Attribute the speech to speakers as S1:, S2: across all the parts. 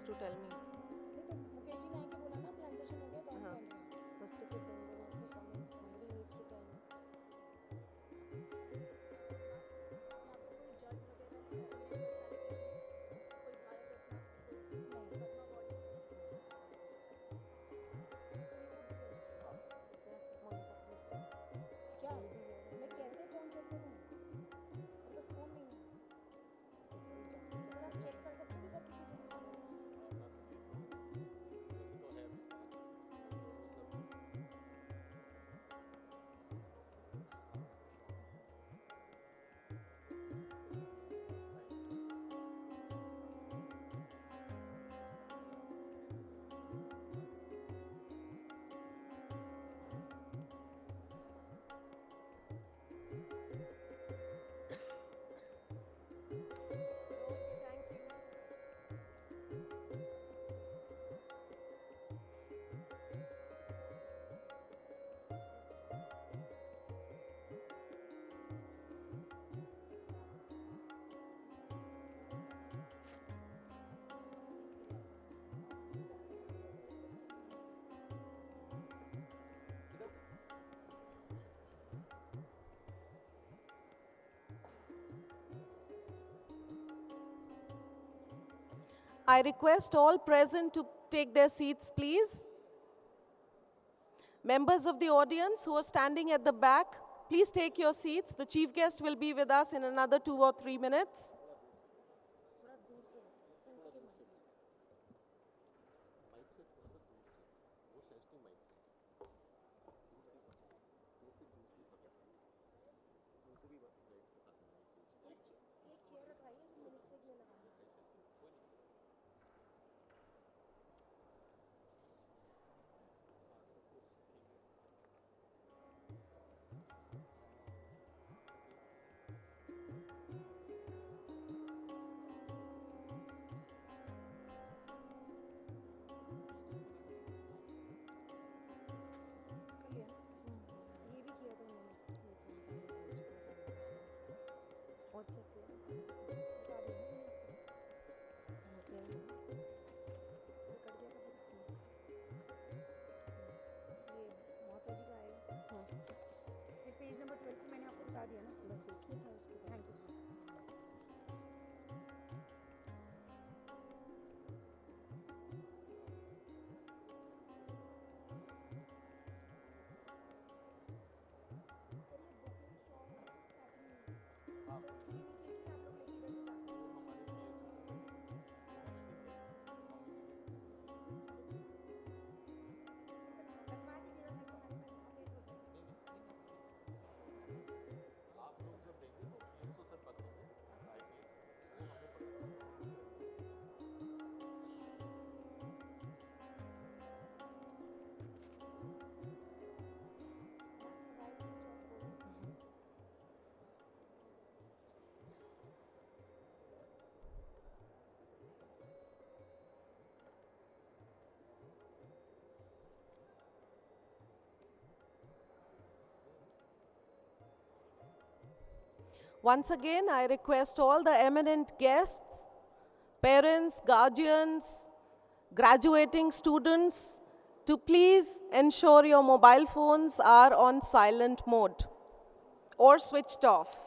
S1: to tell me.
S2: नहीं तो मुकेश जी ने आके बोला ना प्लांटेशन हो गया तो हम
S1: हाँ,
S2: पहन रहे हैं.
S1: बस तो फिर then they have to come and somebody needs to tell me.
S3: यहाँ पे कोई जज वगैरह है इंडियन पर्सनालिटीज में, कोई भारत रत्न, कोई पद्मा अवार्डी?
S2: क्या मैं कैसे फ़ोन चेक करूँ? मेरे पास फ़ोन नहीं है. सर आप चेक कर सकते हो कि सर कितनी देर में
S1: I request all present to take their seats, please. Members of the audience who are standing at the back, please take your seats. The chief guest will be with us in another 2 or 3 minutes.
S2: थोड़ा दूर से sensitive mic है. एक chair रखवाइए जो minister के लिए लगानी है. कर लिया ना? ये भी किया था उन्होंने.
S1: और क्या किया?
S2: बता दिया ना मैंने आपको.
S1: ऐसे ही।
S2: ये कट गया था फिर. ये मोहता जी का आएगा. फिर पेज नंबर 12 पे मैंने आपको बता दिया ना.
S1: बस एक ही था उसके बाद।
S2: Thank you. सर ये बुकिंग शॉप स्टार्टिंग में है. तो उसके नीचे कि आप लोग लेके इधर से जा सकते हो. सर लगवा दीजिएगा ताकि हमारे पास स्पेस हो जाए. मोबाइल स्विच ऑफ बोलो.
S1: Once again, I request all the eminent guests, parents, guardians, graduating students to please ensure your mobile phones are on silent mode or switched off.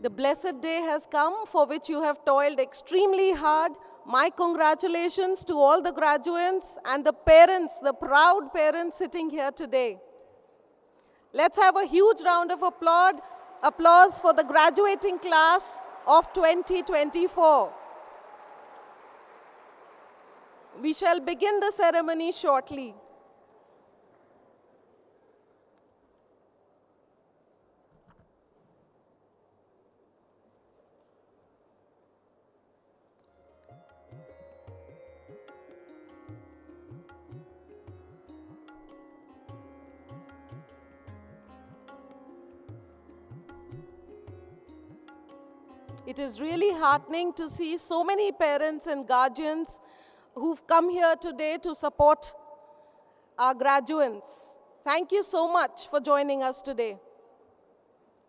S1: The blessed day has come for which you have toiled extremely hard. My congratulations to all the graduates and the parents, the proud parents sitting here today. Let's have a huge round of applause for the graduating class of 2024. We shall begin the ceremony shortly. It is really heartening to see so many parents and guardians who've come here today to support our graduates. Thank you so much for joining us today.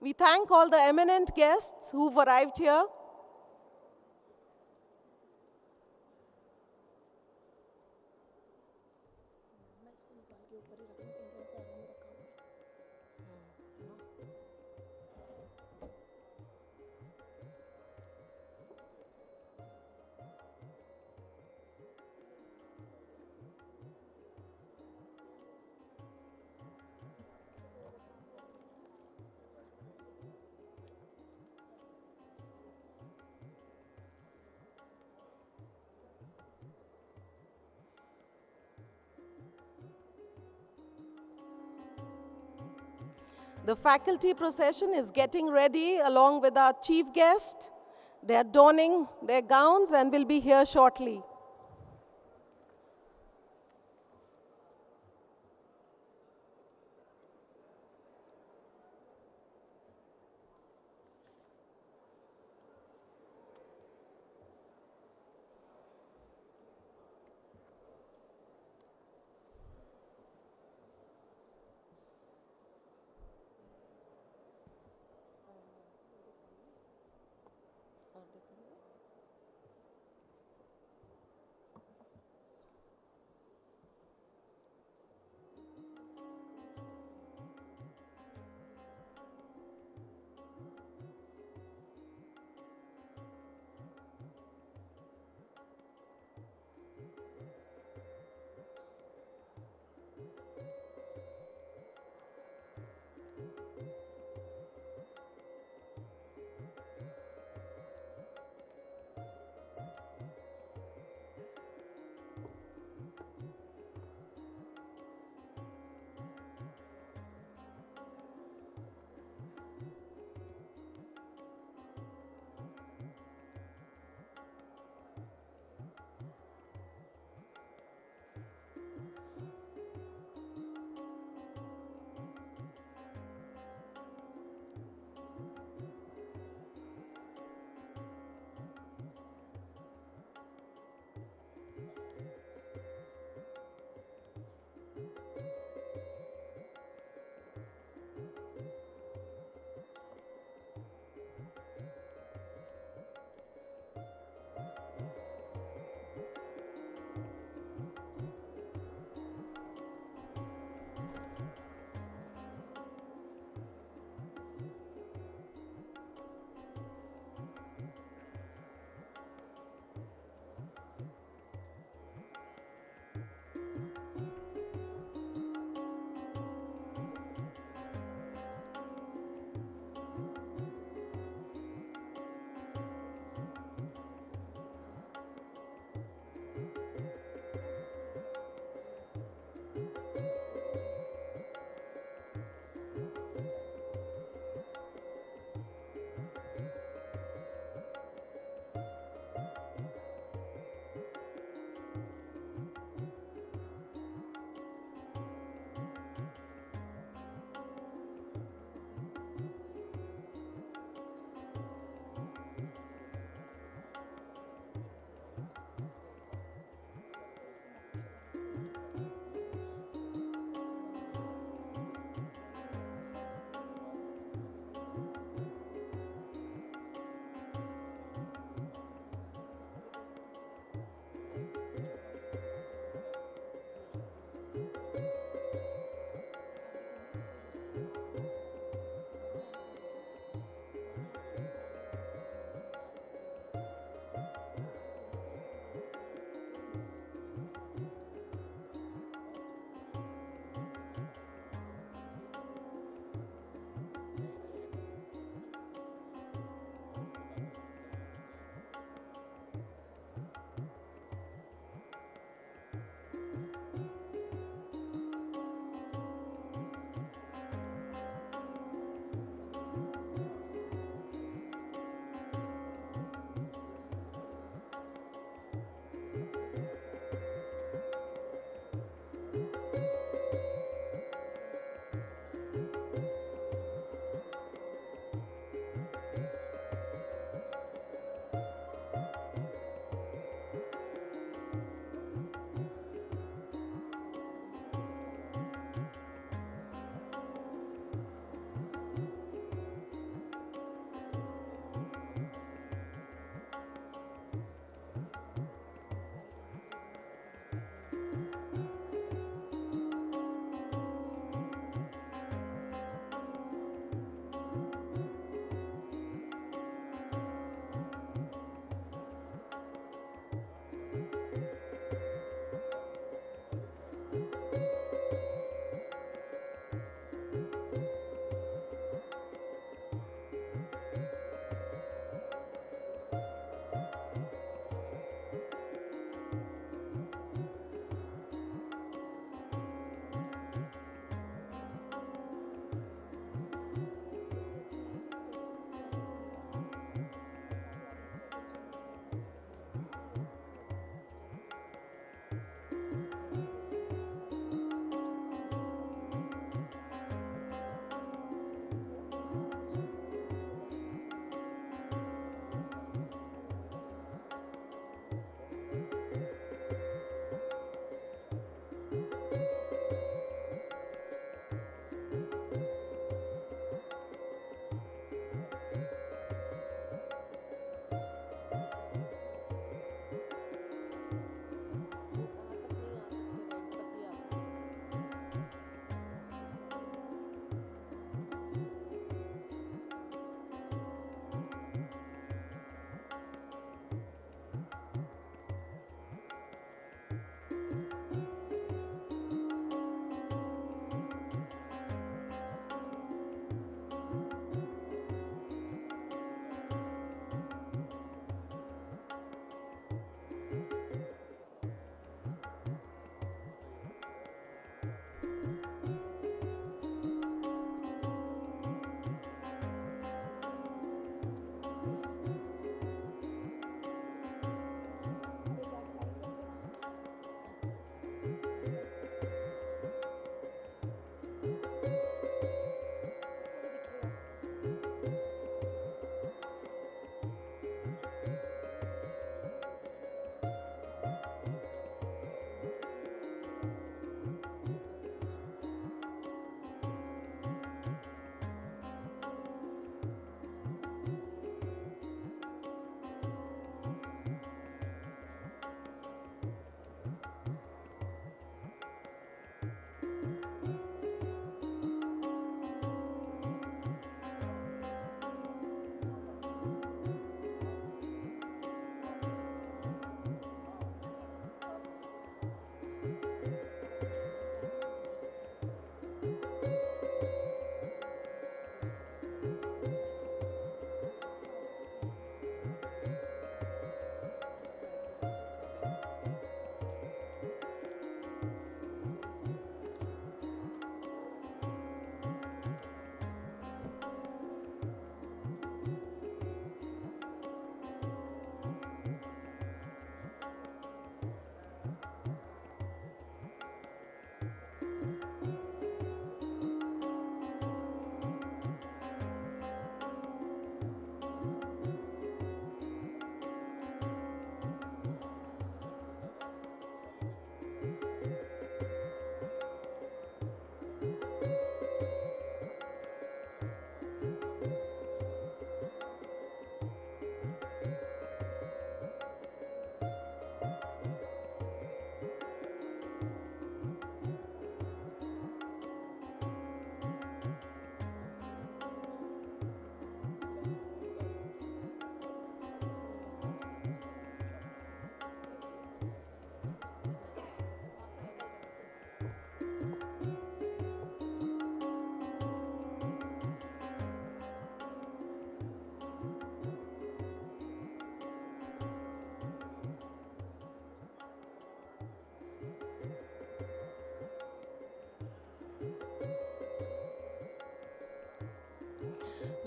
S1: We thank all the eminent guests who've arrived here.
S2: मैं इसको निकाल के ऊपर ही रखूँ क्योंकि वो पैरों में रखा हुआ है।
S1: The faculty procession is getting ready along with our chief guest. They are donning their gowns and will be here shortly.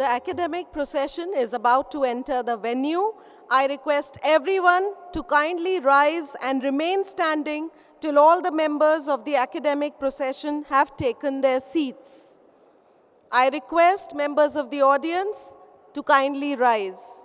S1: The academic procession is about to enter the venue. I request everyone to kindly rise and remain standing till all the members of the academic procession have taken their seats. I request members of the audience to kindly rise.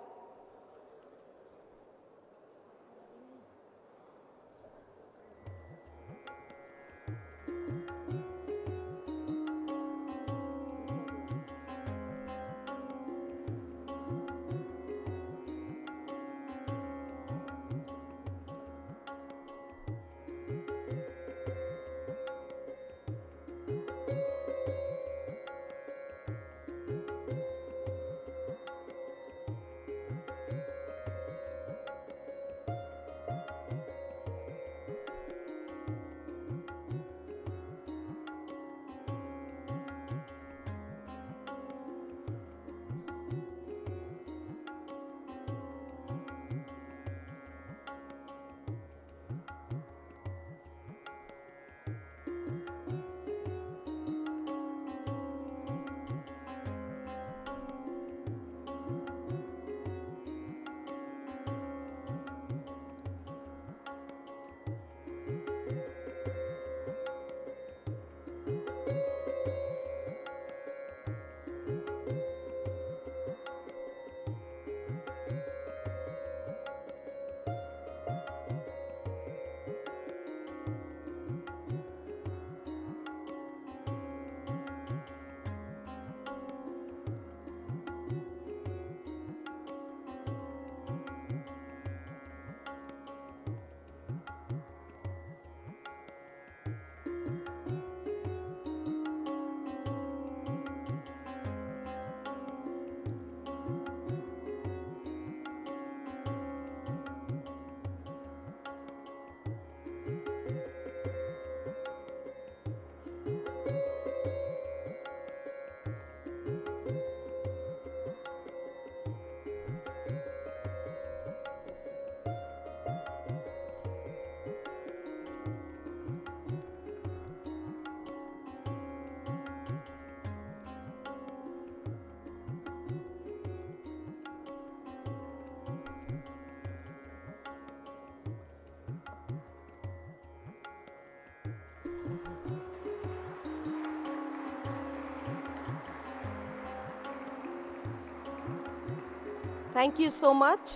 S1: Thank you so much.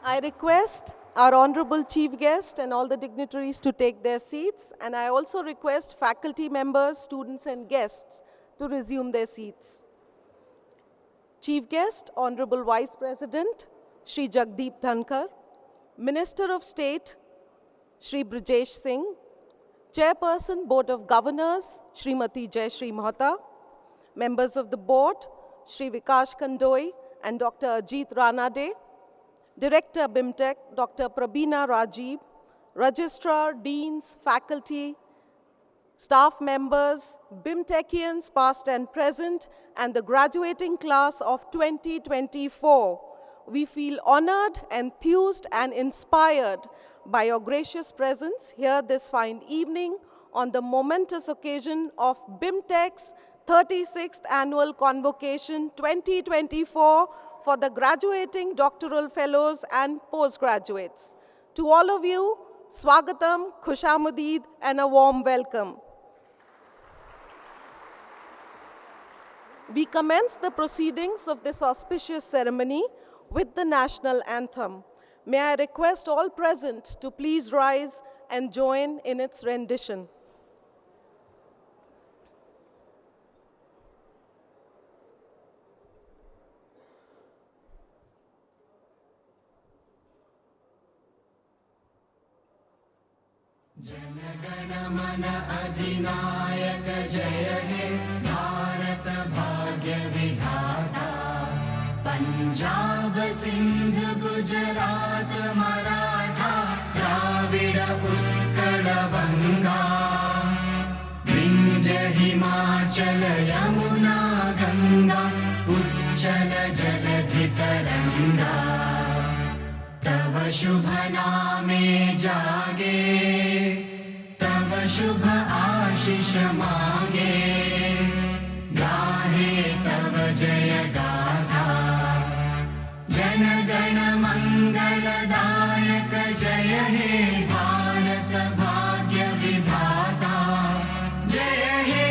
S1: I request our honorable chief guest and all the dignitaries to take their seats, and I also request faculty members, students and guests to resume their seats. Chief guest, Honorable Vice President, Shri Jagdeep Dhankar, Minister of State, Shri Brijesh Singh, Chairperson, Board of Governors, Srimati Jayashree Mahata, members of the board, Shri Vikash Kandoi and Dr. Ajit Ranade, Director BIMTech, Dr. Prabina Rajeev, Registrar, Deans, faculty, staff members, BIMTechians past and present, and the graduating class of 2024. We feel honored, enthused, and inspired by your gracious presence here this fine evening on the momentous occasion of BIMTech's 36th Annual Convocation 2024 for the graduating doctoral fellows and postgraduates. To all of you, Swagatam, Khushamadid, and a warm welcome. We commence the proceedings of this auspicious ceremony with the national anthem. May I request all present to please rise and join in its rendition.
S4: जनगण मन अधिनायक जय हे भारत भाग्य विधाता पंजाब सिंध गुजरात मराठा द्राविड उत्कल बंगा विंध्य हिमाचल यमुना गंगा उच्चल जलधि तरंगा तव शुभ नामे जागे तव शुभ आशीष मांगे गाहे तव जय गाथा जनगण मङ्गलदायक जय हे भारत भाग्य विधाता जय हे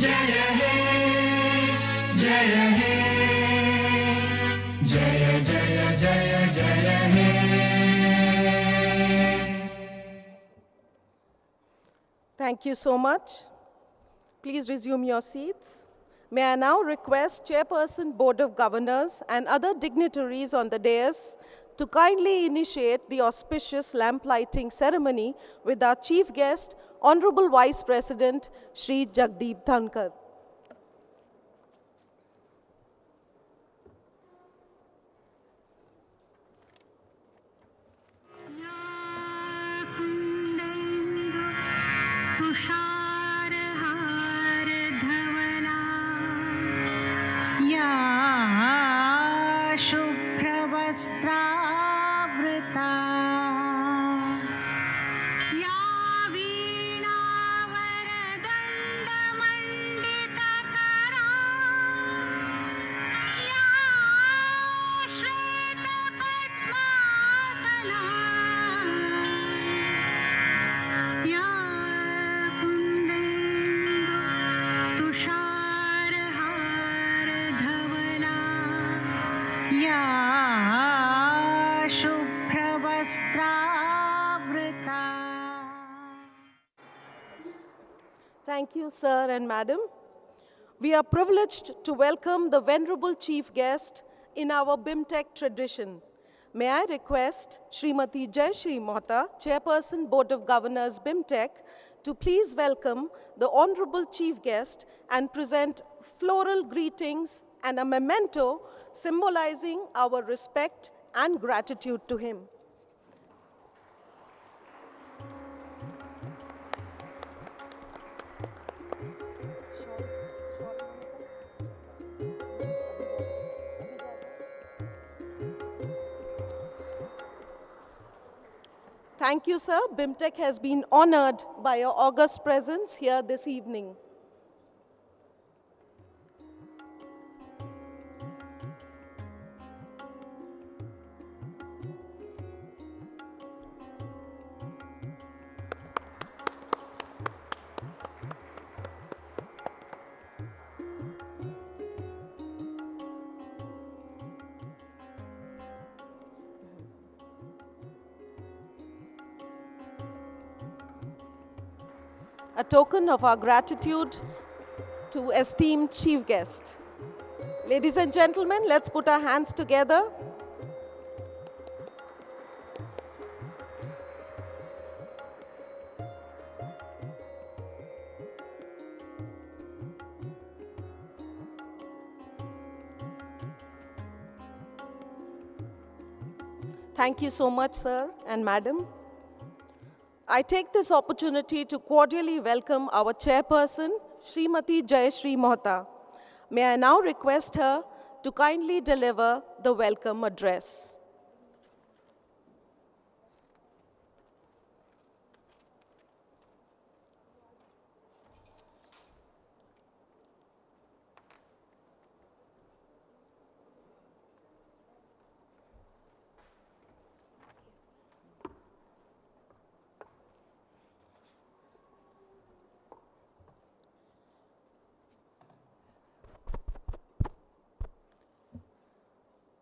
S4: जय हे जय हे जय जय जय जय हे
S1: Thank you so much. Please resume your seats. May I now request Chairperson, Board of Governors, and other dignitaries on the dais to kindly initiate the auspicious lamp lighting ceremony with our chief guest, Honorable Vice President, Shri Jagdeep Dhankar.
S5: तुषारहार धवला या शुभ्रवस्त्रावृता या वीणावरदण्डमण्डितकरा या श्वेतपद्मासना या कुन्देन्दु तुषारहार धवला या शुभ्रवस्त्रावृता.
S1: Thank you, sir and madam. We are privileged to welcome the venerable chief guest in our BIMTech tradition. May I request Srimati Jayashree Mohta, Chairperson, Board of Governors, BIMTech, to please welcome the honorable chief guest and present floral greetings and a memento symbolizing our respect and gratitude to him. Thank you, sir. BIMTech has been honored by your august presence here this evening. A token of our gratitude to esteemed chief guest. Ladies and gentlemen, let's put our hands together. Thank you so much, sir and madam. I take this opportunity to cordially welcome our chairperson, Srimati Jayashree Mohta. May I now request her to kindly deliver the welcome address.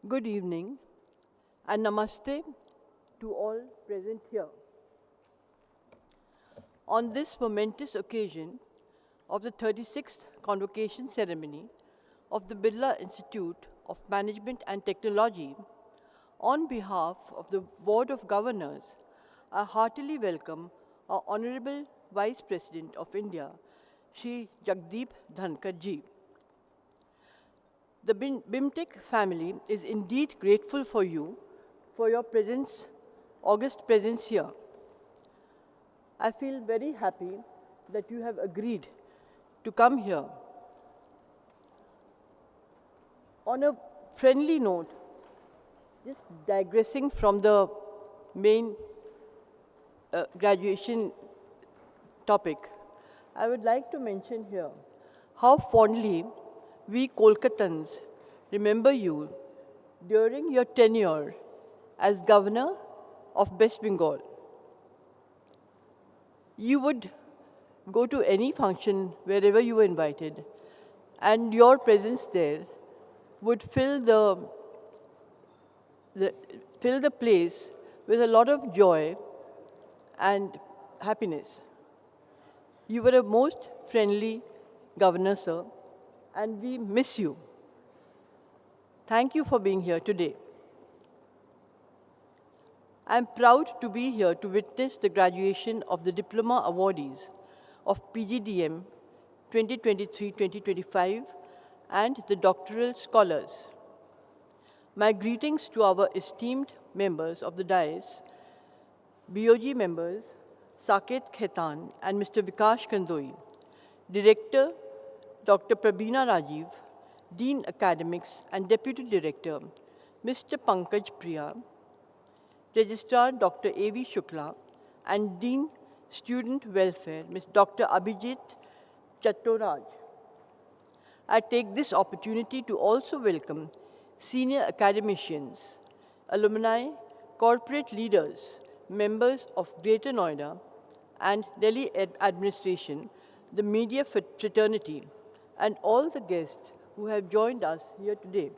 S6: Good evening and namaste to all present here. On this momentous occasion of the 36th Convocation ceremony of the Birla Institute of Management and Technology, on behalf of the Board of Governors, I heartily welcome our Honorable Vice President of India, Shri Jagdeep Dhankar ji. The BIMTech family is indeed grateful for you for your presence, august presence here. I feel very happy that you have agreed to come here. On a friendly note, just digressing from the main graduation topic, I would like to mention here how fondly we Kolkatans remember you during your tenure as Governor of West Bengal. You would go to any function wherever you were invited, and your presence there would fill the place with a lot of joy and happiness. You were a most friendly governor, sir, and we miss you. Thank you for being here today. I'm proud to be here to witness the graduation of the Diploma awardees of PGDM 2023-2025 and the doctoral scholars. My greetings to our esteemed members of the dais, BOG members Saket Khetan and Mr. Vikash Kandoi, Director Dr. Prabina Rajiv, Dean Academics and Deputy Director Mr. Pankaj Priya, Registrar Dr. A.V. Shukla, and Dean Student Welfare Ms. Dr. Abhijit Chattoraj. I take this opportunity to also welcome senior academicians, alumni, corporate leaders, members of Greater Noida and Delhi administration, the media fraternity, and all the guests who have joined us here today.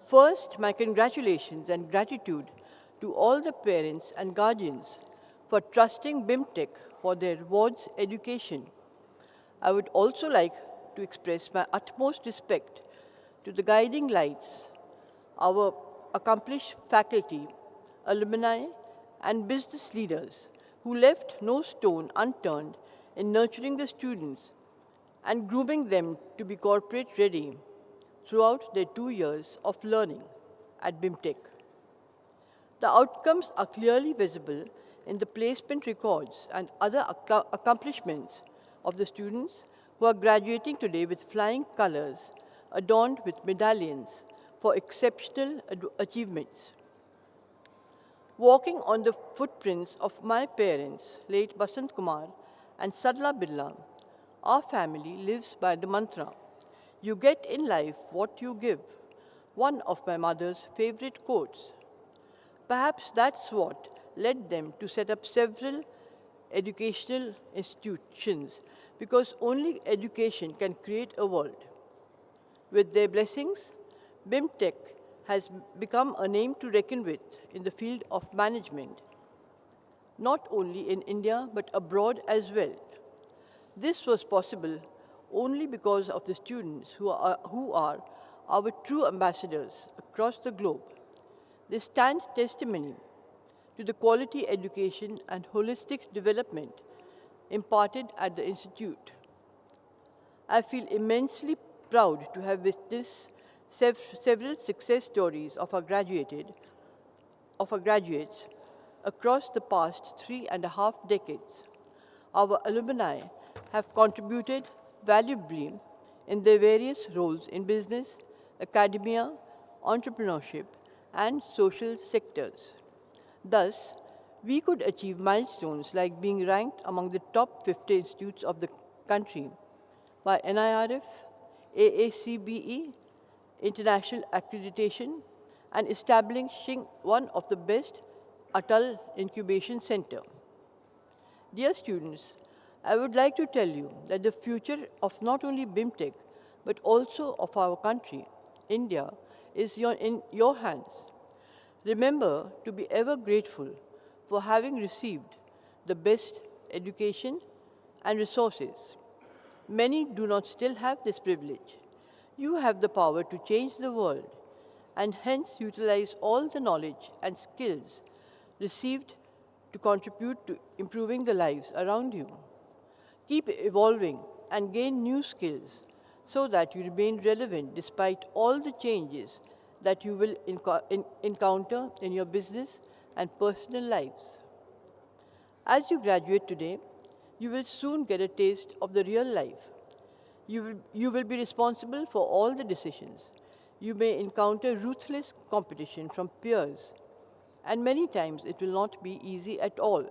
S6: First, my congratulations and gratitude to all the parents and guardians for trusting BIMTech for their wards education. I would also like to express my utmost respect to the guiding lights, our accomplished faculty, alumni, and business leaders who left no stone unturned in nurturing the students and grooming them to be corporate ready throughout their 2 years of learning at BIMTech. The outcomes are clearly visible in the placement records and other accomplishments of the students who are graduating today with flying colors adorned with medallions for exceptional achievements. Walking on the footprints of my parents, late Basant Kumar and Sadla Birla, our family lives by the mantra, "You get in life what you give," one of my mother's favorite quotes. Perhaps that's what led them to set up several educational institutions, because only education can create a world. With their blessings, BIMTech has become a name to reckon with in the field of management, not only in India but abroad as well. This was possible only because of the students who are our true ambassadors across the globe. They stand testimony to the quality education and holistic development imparted at the Institute. I feel immensely proud to have witnessed several success stories of our graduates across the past 3.5 decades. Our alumni have contributed valuably in their various roles in business, academia, entrepreneurship, and social sectors. Thus, we could achieve milestones like being ranked among the top 50 institutes of the country by NIRF, AACBE, international accreditation, and establishing one of the best Atal Incubation Center. Dear students, I would like to tell you that the future of not only BIMTech, but also of our country, India, is in your hands. Remember to be ever grateful for having received the best education and resources. Many do not still have this privilege. You have the power to change the world, and hence utilize all the knowledge and skills received to contribute to improving the lives around you. Keep evolving and gain new skills so that you remain relevant despite all the changes that you will encounter in your business and personal lives. As you graduate today, you will soon get a taste of the real life. You will be responsible for all the decisions. You may encounter ruthless competition from peers, and many times it will not be easy at all.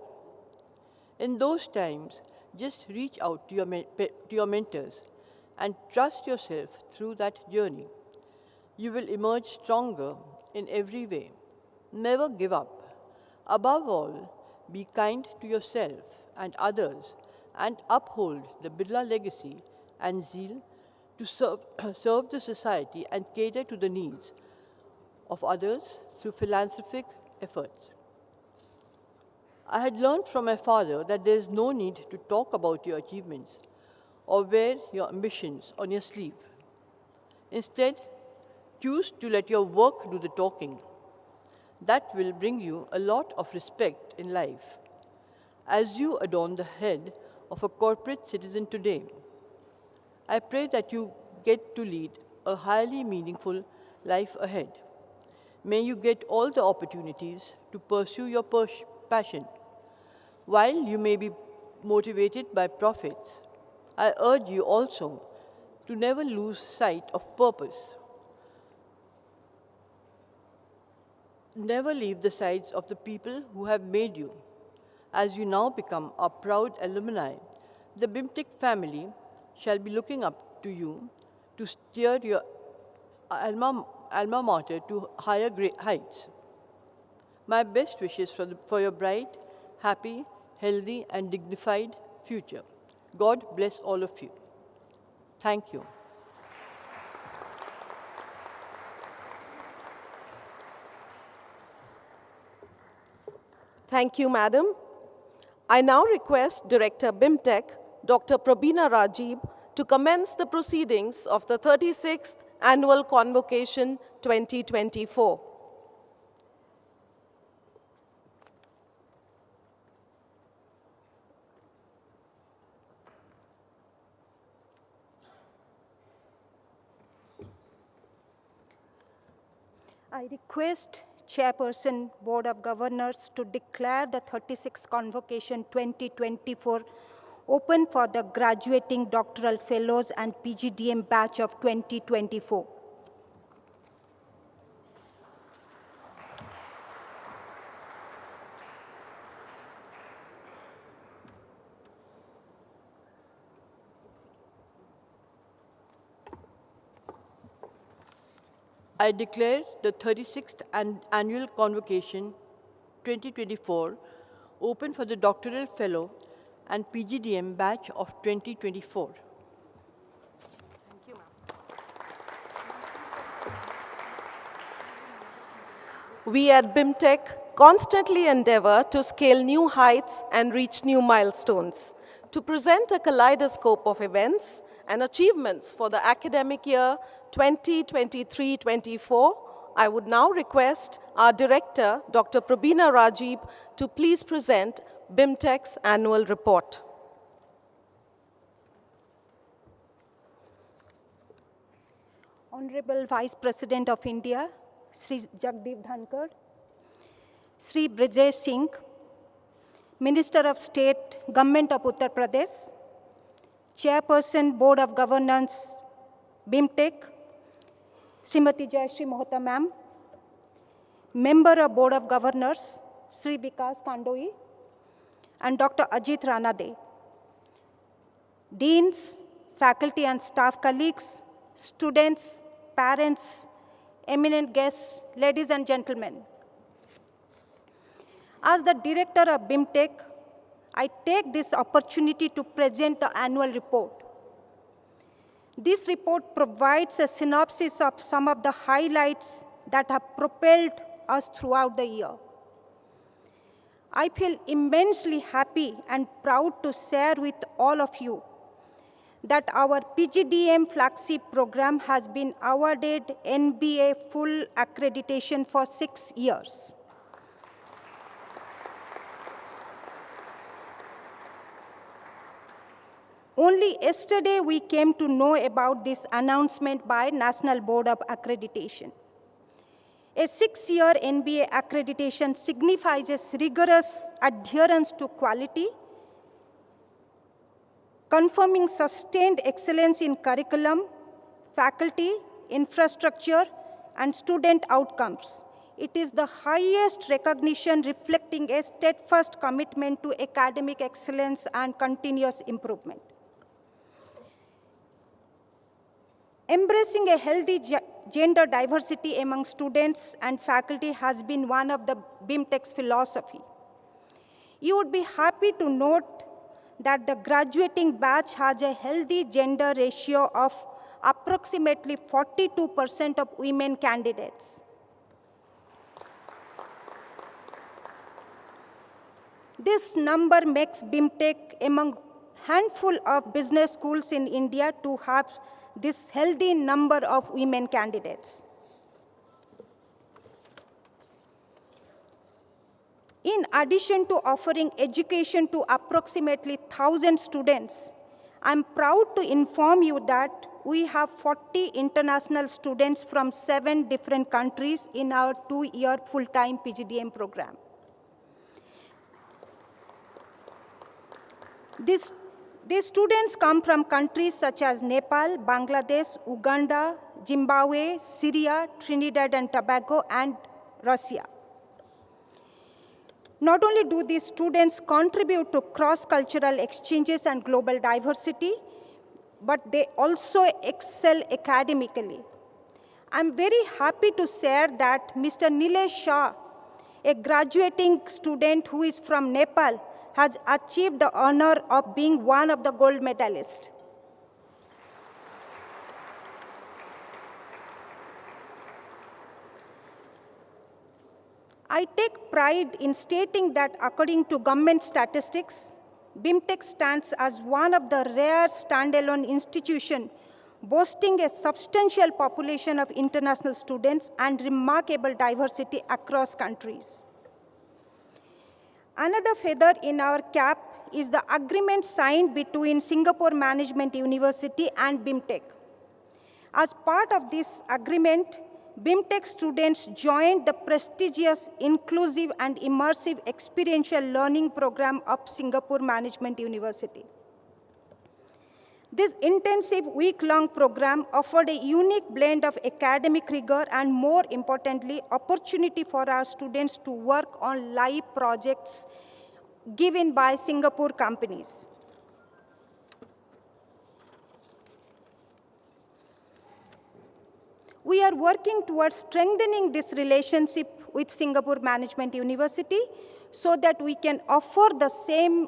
S6: In those times, just reach out to your mentors and trust yourself through that journey. You will emerge stronger in every way. Never give up. Above all, be kind to yourself and others and uphold the Birla legacy and zeal to serve the society and cater to the needs of others through philanthropic efforts. I had learned from my father that there is no need to talk about your achievements or wear your ambitions on your sleeve. Instead, choose to let your work do the talking. That will bring you a lot of respect in life as you adorn the head of a corporate citizen today. I pray that you get to lead a highly meaningful life ahead. May you get all the opportunities to pursue your passion. While you may be motivated by profits, I urge you also to never lose sight of purpose. Never leave the sides of the people who have made you. As you now become a proud alumni, the BIMTech family shall be looking up to you to steer your alma mater to higher heights. My best wishes for your bright, happy, healthy, and dignified future. God bless all of you. Thank you.
S1: Thank you, Madam. I now request Director BIMTech, Dr. Prabina Rajeev, to commence the proceedings of the 36th Annual Convocation 2024.
S2: I request Chairperson Board of Governors to declare the 36th Convocation 2024 open for the graduating doctoral fellows and PGDM batch of 2024.
S6: I declare the 36th Annual Convocation 2024 open for the Doctoral Fellow and PGDM batch of 2024.
S1: Thank you, ma'am. We at BIMTech constantly endeavor to scale new heights and reach new milestones. To present a kaleidoscope of events and achievements for the academic year 2023-24, I would now request our Director, Dr. Prabina Rajeev, to please present BIMTech's annual report.
S2: Honorable Vice President of India, Sri Jagdeep Dhankar, Sri Brijesh Singh, Minister of State, Government of Uttar Pradesh, Chairperson, Board of Governance, BIMTech, Srimati Jayashree Mohta Ma'am, Member of Board of Governors, Sri Vikas Kandoi, and Dr. Ajit Ranade, Deans, faculty and staff colleagues, students, parents, eminent guests, ladies and gentlemen. As the director of BIMTech, I take this opportunity to present the annual report. This report provides a synopsis of some of the highlights that have propelled us throughout the year. I feel immensely happy and proud to share with all of you that our PGDM flagship program has been awarded NBA full accreditation for 6 years. Only yesterday we came to know about this announcement by National Board of Accreditation. A 6-year NBA accreditation signifies rigorous adherence to quality, confirming sustained excellence in curriculum, faculty, infrastructure, and student outcomes. It is the highest recognition reflecting a steadfast commitment to academic excellence and continuous improvement. Embracing a healthy gender diversity among students and faculty has been one of the BIMTech's philosophy. You would be happy to note that the graduating batch has a healthy gender ratio of approximately 42% of women candidates. This number makes BIMTech among handful of business schools in India to have this healthy number of women candidates. In addition to offering education to approximately 1,000 students, I'm proud to inform you that we have 40 international students from 7 different countries in our 2-year full-time PGDM program. These students come from countries such as Nepal, Bangladesh, Uganda, Zimbabwe, Syria, Trinidad and Tobago, and Russia. Not only do these students contribute to cross-cultural exchanges and global diversity, but they also excel academically. I'm very happy to share that Mr. Nilesh Shah, a graduating student who is from Nepal, has achieved the honor of being one of the gold medalists. I take pride in stating that according to government statistics, BIMTech stands as one of the rare standalone institutions boasting a substantial population of international students and remarkable diversity across countries. Another feather in our cap is the agreement signed between Singapore Management University and BIMTech. As part of this agreement, BIMTech students joined the prestigious, inclusive, and immersive experiential learning program of Singapore Management University. This intensive week-long program offered a unique blend of academic rigor and, more importantly, opportunity for our students to work on live projects given by Singapore companies. We are working towards strengthening this relationship with Singapore Management University so that we can offer the same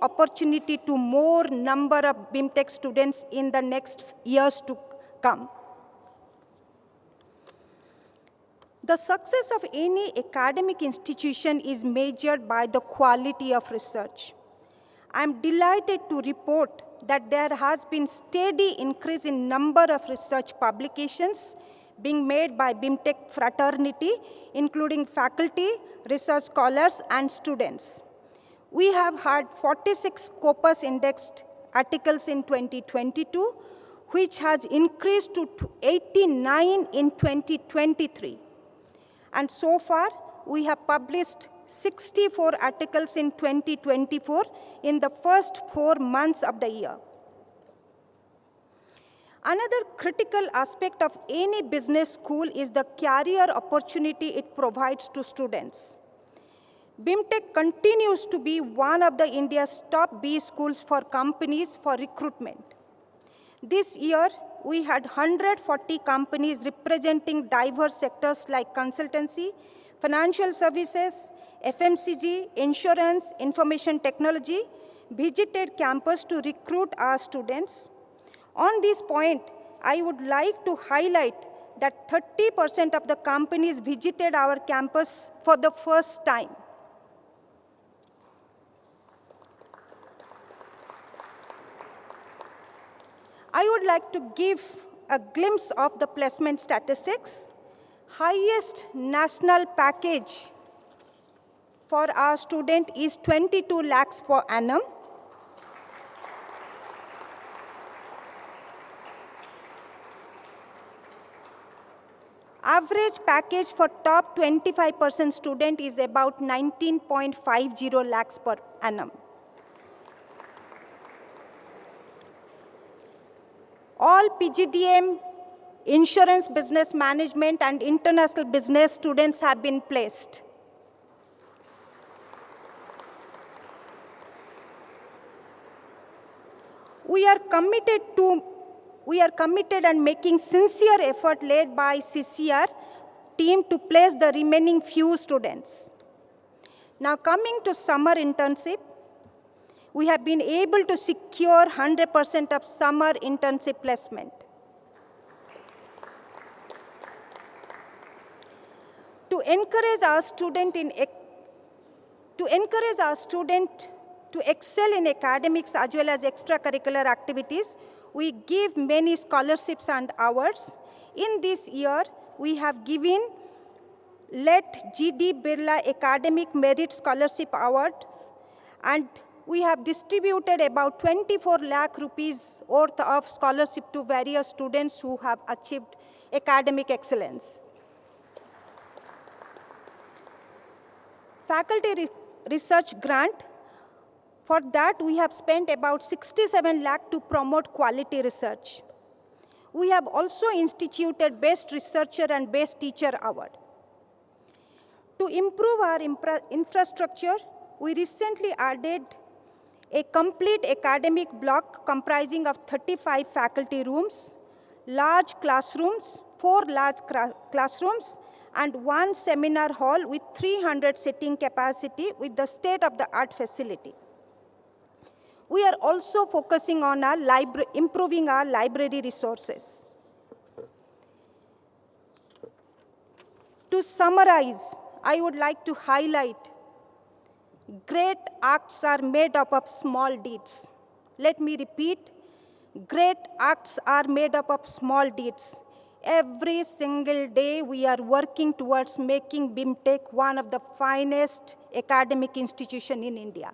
S2: opportunity to more number of BIMTech students in the next years to come. The success of any academic institution is measured by the quality of research. I'm delighted to report that there has been steady increase in number of research publications being made by BIMTech fraternity, including faculty, research scholars, and students. We have had 46 Scopus indexed articles in 2022, which has increased to 89 in 2023. And so far, we have published 64 articles in 2024 in the first 4 months of the year. Another critical aspect of any business school is the career opportunity it provides to students. BIMTech continues to be one of the India's top B schools for companies for recruitment. This year, we had 140 companies representing diverse sectors like consultancy, financial services, FMCG, insurance, information technology, visited campus to recruit our students. On this point, I would like to highlight that 30% of the companies visited our campus for the first time. I would like to give a glimpse of the placement statistics. Highest national package for our student is 22 lakhs per annum. Average package for top 25% student is about 19.50 lakhs per annum. All PGDM, insurance business management, and international business students have been placed. We are committed to we are committed and making sincere effort led by CCR team to place the remaining few students. Now coming to summer internship, we have been able to secure 100% of summer internship placement. To encourage our student to excel in academics as well as extracurricular activities, we give many scholarships and awards. In this year, we have given Let G.D. Birla Academic Merit Scholarship Awards, and we have distributed about 24 lakh rupees worth of scholarship to various students who have achieved academic excellence. Faculty research grant, for that we have spent about 67 lakh to promote quality research. We have also instituted Best Researcher and Best Teacher Award. To improve our infrastructure, we recently added a complete academic block comprising of 35 faculty rooms, large classrooms, 4 large classrooms, and 1 seminar hall with 300 seating capacity with the state-of-the-art facility. We are also focusing on improving our library resources. To summarize, I would like to highlight great acts are made up of small deeds. Let me repeat, great acts are made up of small deeds. Every single day we are working towards making BIMTech one of the finest academic institutions in India.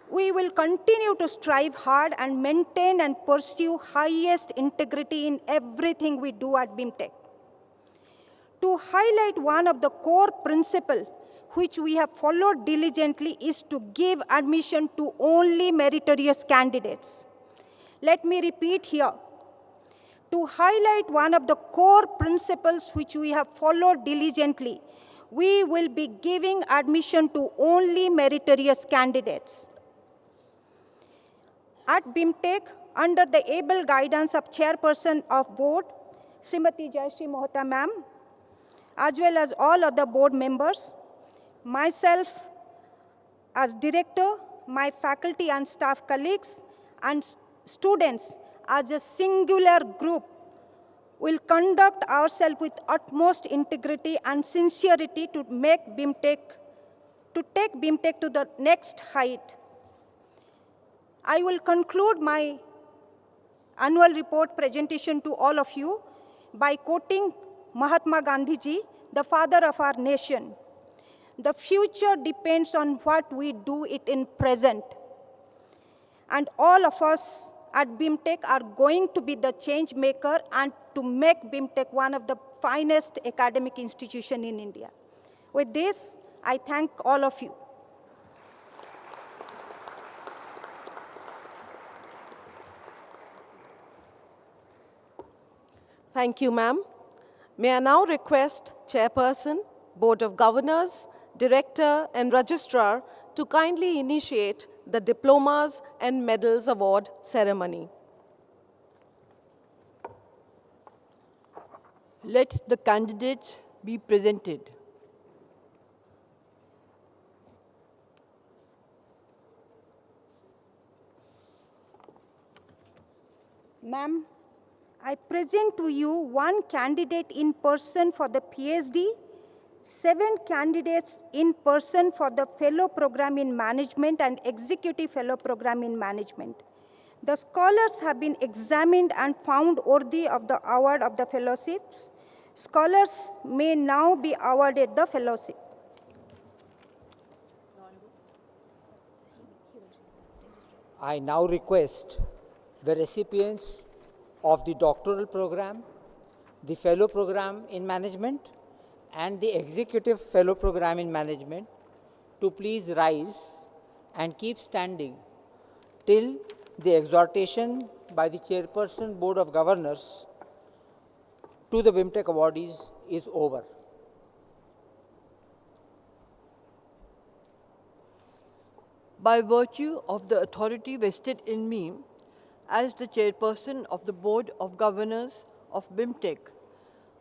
S2: We will continue to strive hard and maintain and pursue highest integrity in everything we do at BIMTech. To highlight one of the core principles which we have followed diligently is to give admission to only meritorious candidates. Let me repeat here. To highlight one of the core principles which we have followed diligently, we will be giving admission to only meritorious candidates. At BIMTech, under the able guidance of Chairperson of Board, Srimati Jayashree Mohta ma'am, as well as all other board members, myself as director, my faculty and staff colleagues, and students as a singular group will conduct ourselves with utmost integrity and sincerity to take BIMTech to the next height. I will conclude my annual report presentation to all of you by quoting Mahatma Gandhi ji, the father of our nation. The future depends on what we do it in present. And all of us at BIMTech are going to be the change maker and to make BIMTech one of the finest academic institutions in India. With this, I thank all of you.
S1: Thank you, ma'am. May I now request Chairperson, Board of Governors, Director, and Registrar to kindly initiate the Diplomas and Medals Award ceremony.
S6: Let the candidates be presented.
S2: Ma'am, I present to you one candidate in person for the PhD, 7 candidates in person for the Fellow Program in Management and Executive Fellow Program in Management. The scholars have been examined and found worthy of the award of the fellowships. Scholars may now be awarded the fellowship.
S7: I now request the recipients of the doctoral program, the fellow program in management, and the executive fellow program in management to please rise and keep standing till the exhortation by the Chairperson Board of Governors to the BIMTech awardees is over.
S6: By virtue of the authority vested in me as the chairperson of the Board of Governors of BIMTech,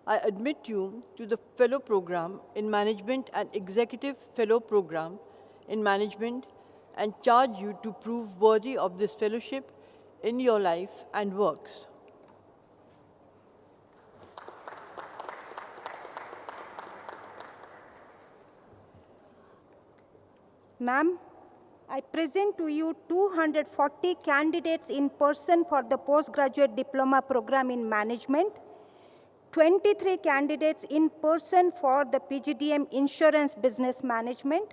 S6: I admit you to the Fellow Program in Management and Executive Fellow Program in Management and charge you to prove worthy of this fellowship in your life and works.
S2: Ma'am, I present to you 240 candidates in person for the postgraduate diploma program in management, 23 candidates in person for the PGDM insurance business management,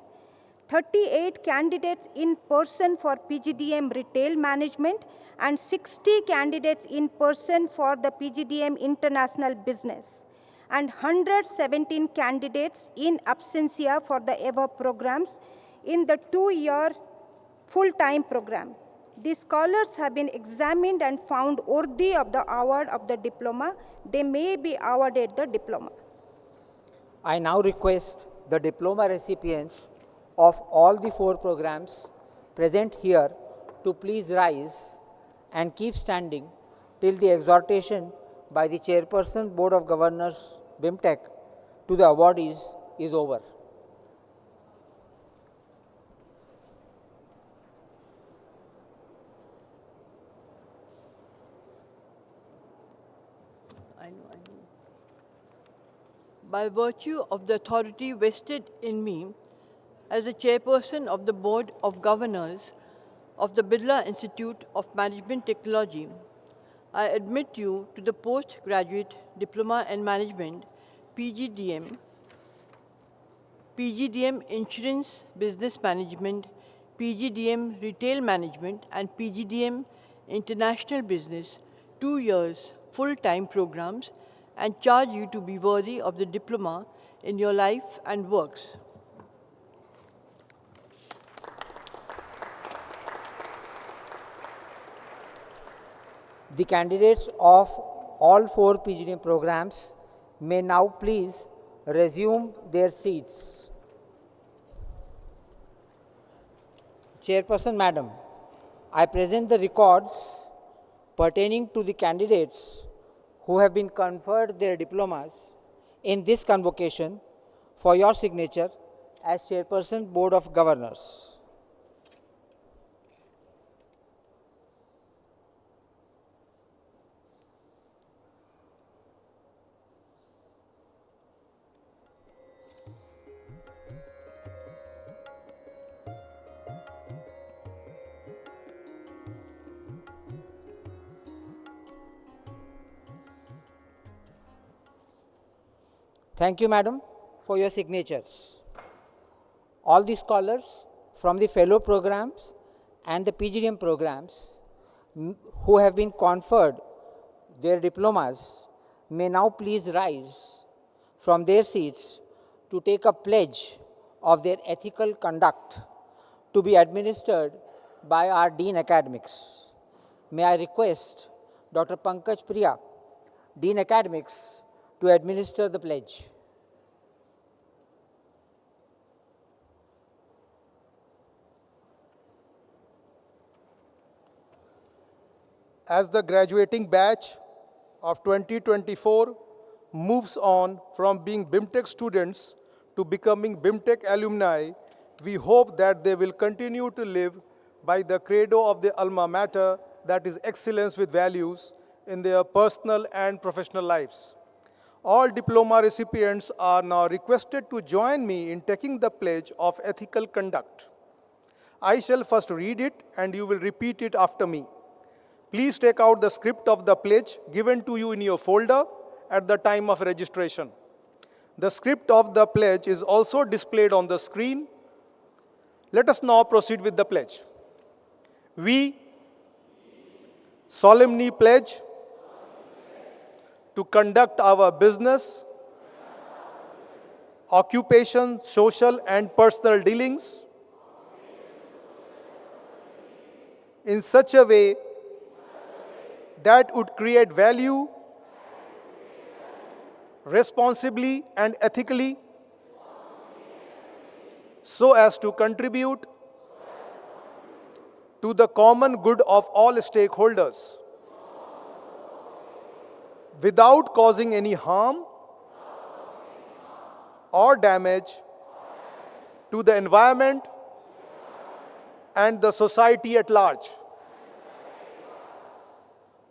S2: 38 candidates in person for PGDM retail management, and 60 candidates in person for the PGDM international business, and 117 candidates in absentia for the above programs in the 2-year full-time program. The scholars have been examined and found worthy of the award of the diploma. They may be awarded the diploma.
S7: I now request the diploma recipients of all the 4 programs present here to please rise and keep standing till the exhortation by the Chairperson Board of Governors BIMTech to the awardees is over.
S6: I know. By virtue of the authority vested in me as the chairperson of the Board of Governors of the Birla Institute of Management Technology, I admit you to the postgraduate diploma in management, PGDM, PGDM insurance business management, PGDM retail management, and PGDM international business 2 years full-time programs and charge you to be worthy of the diploma in your life and works.
S7: The candidates of all 4 PGDM programs may now please resume their seats. Chairperson Madam, I present the records pertaining to the candidates who have been conferred their diplomas in this convocation for your signature as Chairperson Board of Governors. Thank you, Madam, for your signatures. All the scholars from the fellow programs and the PGDM programs who have been conferred their diplomas may now please rise from their seats to take a pledge of their ethical conduct to be administered by our Dean Academics. May I request Dr. Pankaj Priya, Dean Academics, to administer the pledge.
S8: As the graduating batch of 2024 moves on from being BIMTech students to becoming BIMTech alumni, we hope that they will continue to live by the credo of the alma mater, that is excellence with values, in their personal and professional lives. All diploma recipients are now requested to join me in taking the pledge of ethical conduct. I shall first read it and you will repeat it after me. Please take out the script of the pledge given to you in your folder at the time of registration. The script of the pledge is also displayed on the screen. Let us now proceed with the pledge. We solemnly pledge to conduct our business, occupation, social and personal dealings in such a way that would create value responsibly and ethically so as to contribute to the common good of all stakeholders without causing any harm or damage to the environment and the society at large.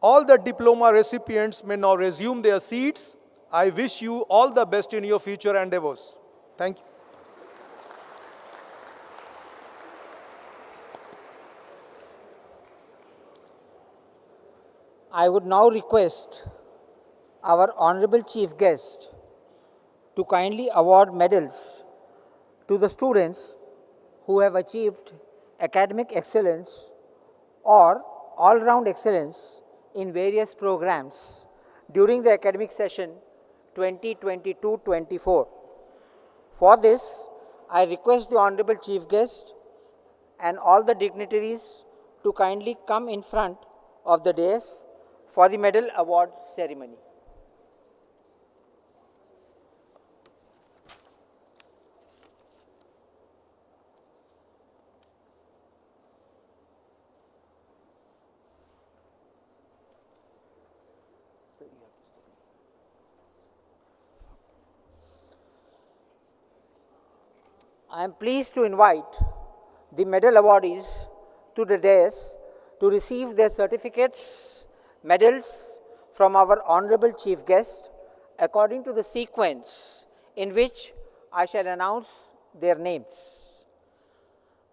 S8: All the diploma recipients may now resume their seats. I wish you all the best in your future endeavors. Thank you.
S7: I would now request our Honorable Chief Guest to kindly award medals to the students who have achieved academic excellence or all-round excellence in various programs during the academic session 2022-24. For this, I request the Honorable Chief Guest and all the dignitaries to kindly come in front of the dais for the medal award ceremony. I am pleased to invite the medal awardees to the dais to receive their certificates, medals from our Honorable Chief Guest according to the sequence in which I shall announce their names.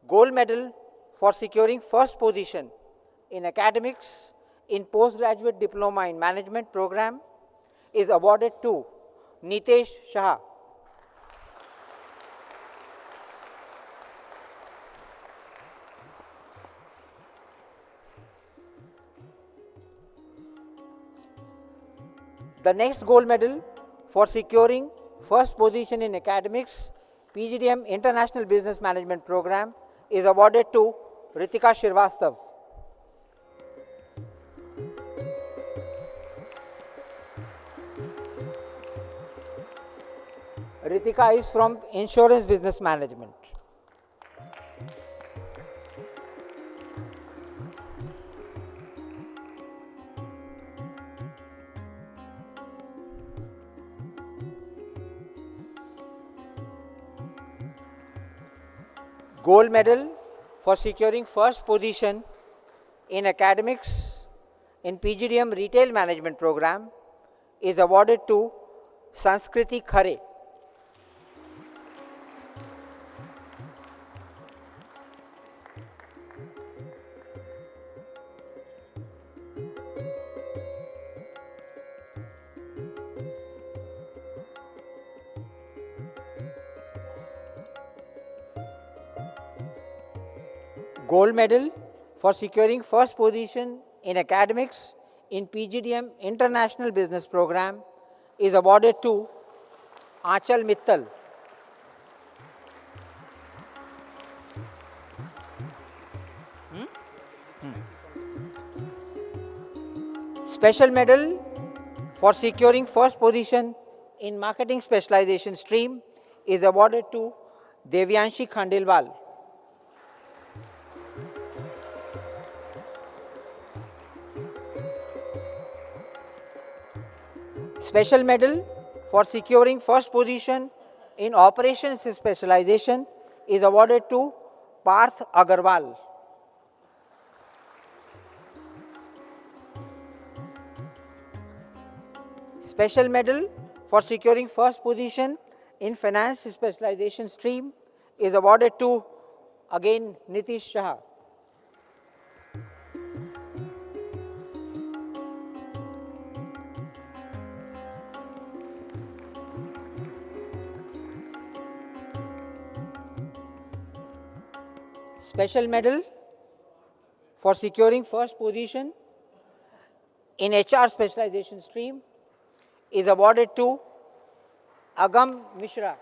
S7: Gold medal for securing first position in academics in postgraduate diploma in management program is awarded to Nitesh Shah. The next gold medal for securing first position in academics PGDM International Business Management Program is awarded to Ritika Shrivastava. Ritika is from Insurance Business Management. Gold medal for securing first position in academics in PGDM Retail Management Program is awarded to Sanskriti Khare. Gold medal for securing first position in academics in PGDM International Business Program is awarded to Aanchal Mittal. Special medal for securing first position in marketing specialization stream is awarded to Devyanshi Khandelwal. Special medal for securing first position in operations specialization is awarded to Parth Agarwal. Special medal for securing first position in finance specialization stream is awarded to again Nitish Shah. Special medal for securing first position in HR specialization stream is awarded to Agam Mishra.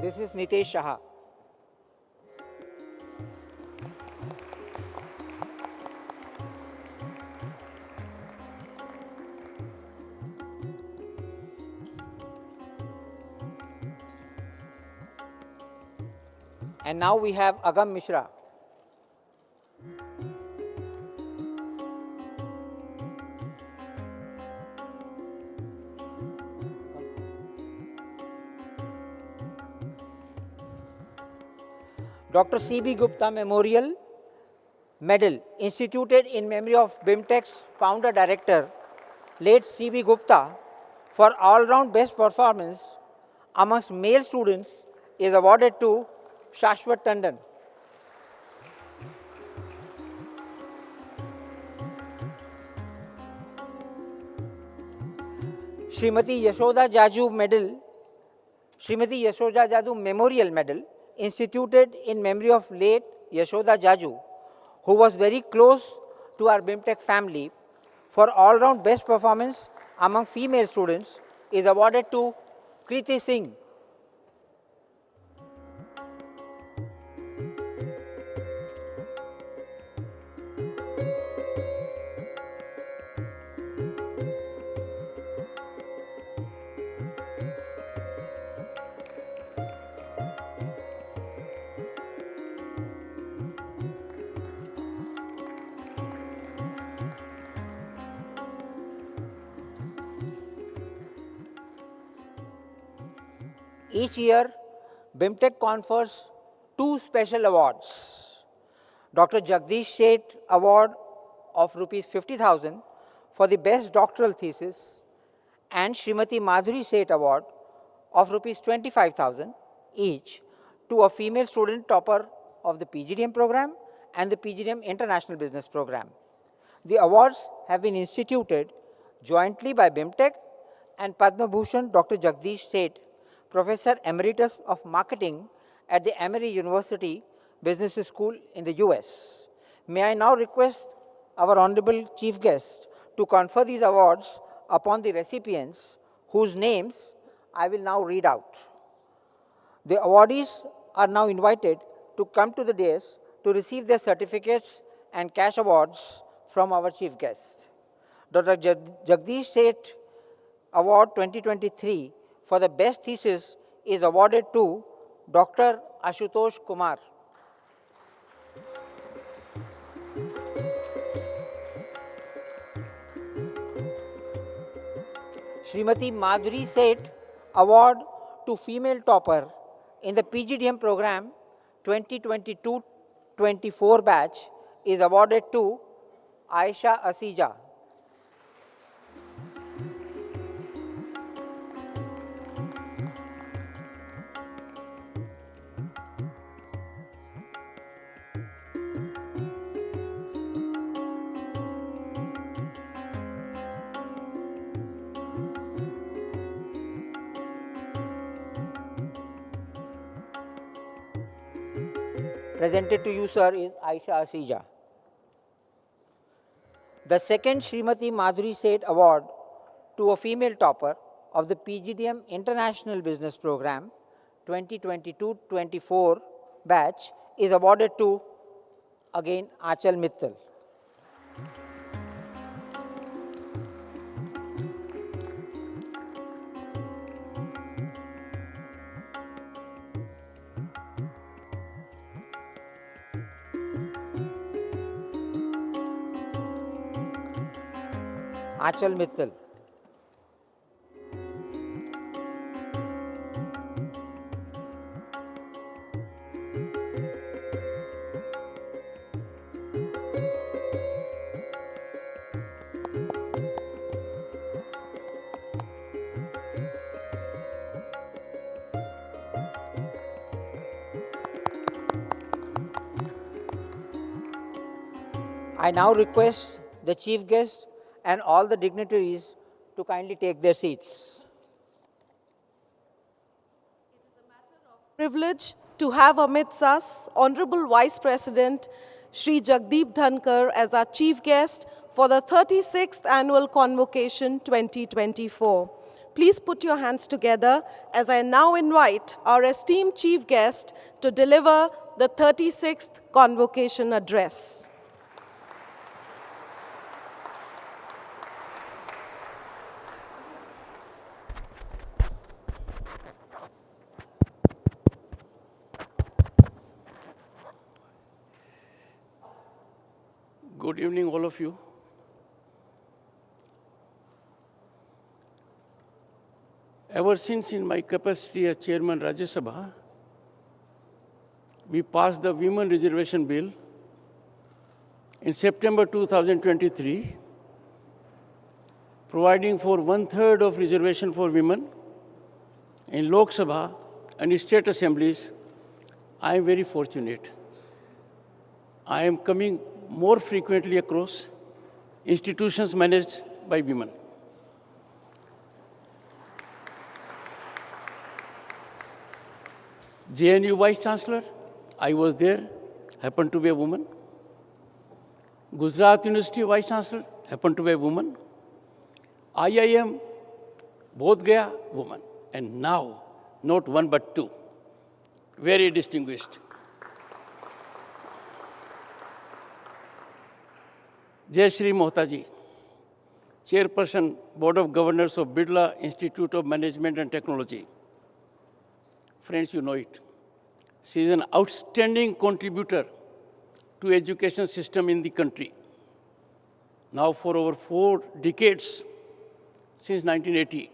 S7: This is Nitesh Shah. And now we have Agam Mishra. Dr. C.B. Gupta Memorial Medal, instituted in memory of BIMTEC's founder director, late C.B. Gupta, for all-round best performance amongst male students, is awarded to Shashwat Tandon. Srimati Yashoda Jaju Medal, Srimati Yashoda Jaju Memorial Medal, instituted in memory of late Yashoda Jaju, who was very close to our BIMTEC family, for all-round best performance among female students, is awarded to Kriti Singh. Each year, BIMTEC confers two special awards. Dr. Jagdish Sheth Award of Rs 50,000 for the best doctoral thesis and Srimati Madhuri Sheth Award of Rs 25,000 each to a female student topper of the PGDM program and the PGDM International Business Program. The awards have been instituted jointly by BIMTEC and Padma Bhushan Dr. Jagdish Sheth, Professor Emeritus of Marketing at the Emory University Business School in the US. May I now request our Honorable Chief Guest to confer these awards upon the recipients, whose names I will now read out. The awardees are now invited to come to the dais to receive their certificates and cash awards from our Chief Guest. Dr. Jagdish Sheth Award 2023 for the best thesis is awarded to Dr. Ashutosh Kumar. Srimati Madhuri Sheth Award to female topper in the PGDM program 2022-24 batch is awarded to Aisha Asija. Presented to you, sir, is Aisha Asija. The second Srimati Madhuri Sheth Award to a female topper of the PGDM International Business Program 2022-24 batch is awarded to, again, Achal Mittal. Achal Mittal. I now request the Chief Guest and all the dignitaries to kindly take their seats.
S1: Privilege to have amidst us Honorable Vice President Shri Jagdeep Dhankar as our chief guest for the 36th Annual Convocation 2024. Please put your hands together as I now invite our esteemed chief guest to deliver the 36th Convocation address.
S9: Good evening, all of you. Ever since in my capacity as Chairman Rajya Sabha, we passed the Women Reservation Bill in September 2023, providing for 1/3 of reservation for women in Lok Sabha and state assemblies. I am very fortunate. I am coming more frequently across institutions managed by women. JNU Vice Chancellor, I was there, happened to be a woman. Gujarat University Vice Chancellor, happened to be a woman. IIM, Bodh Gaya, woman. And now, not one but two. Very distinguished. Jayashree Mohtaji, Chairperson, Board of Governors of Birla Institute of Management and Technology. Friends, you know it. She is an outstanding contributor to education system in the country. Now for over 4 decades, since 1980,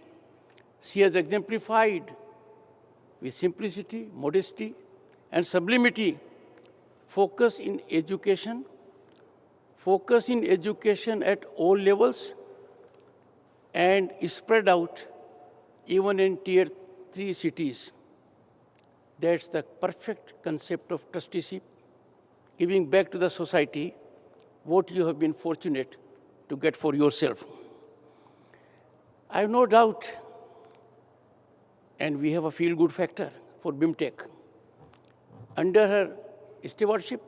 S9: she has exemplified with simplicity, modesty, and sublimity, focus in education at all levels, and spread out even in tier 3 cities. That's the perfect concept of trusteeship, giving back to the society what you have been fortunate to get for yourself. I have no doubt, and we have a feel-good factor for BIMTech. Under her stewardship,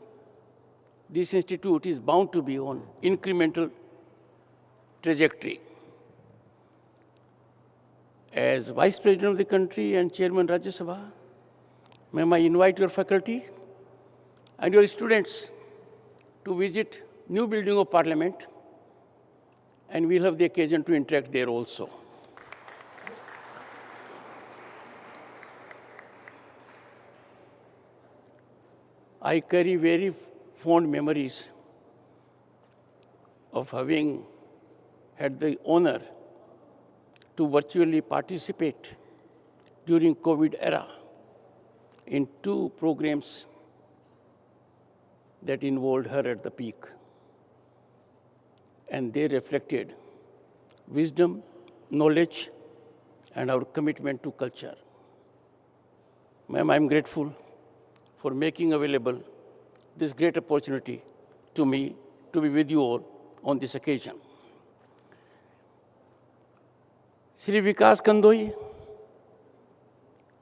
S9: this institute is bound to be on incremental trajectory. As Vice President of the country and Chairman Rajya Sabha, may I invite your faculty and your students to visit new building of Parliament, and we'll have the occasion to interact there also. I carry very fond memories of having had the honor to virtually participate during COVID era in 2 programs that involved her at the peak. And they reflected wisdom, knowledge, and our commitment to culture. Ma'am, I'm grateful for making available this great opportunity to me to be with you all on this occasion. Shri Vikas Kandoi,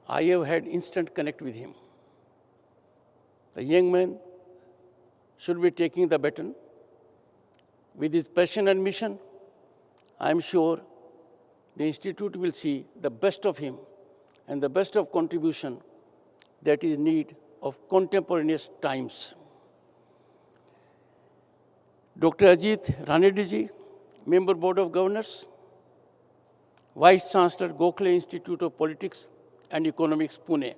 S9: I have had instant connect with him. The young man should be taking the baton. With his passion and mission, I am sure the Institute will see the best of him and the best of contribution that is need of contemporaneous times. Dr. Ajit Ranediji, Member Board of Governors, Vice Chancellor, Gokhale Institute of Politics and Economics, Pune.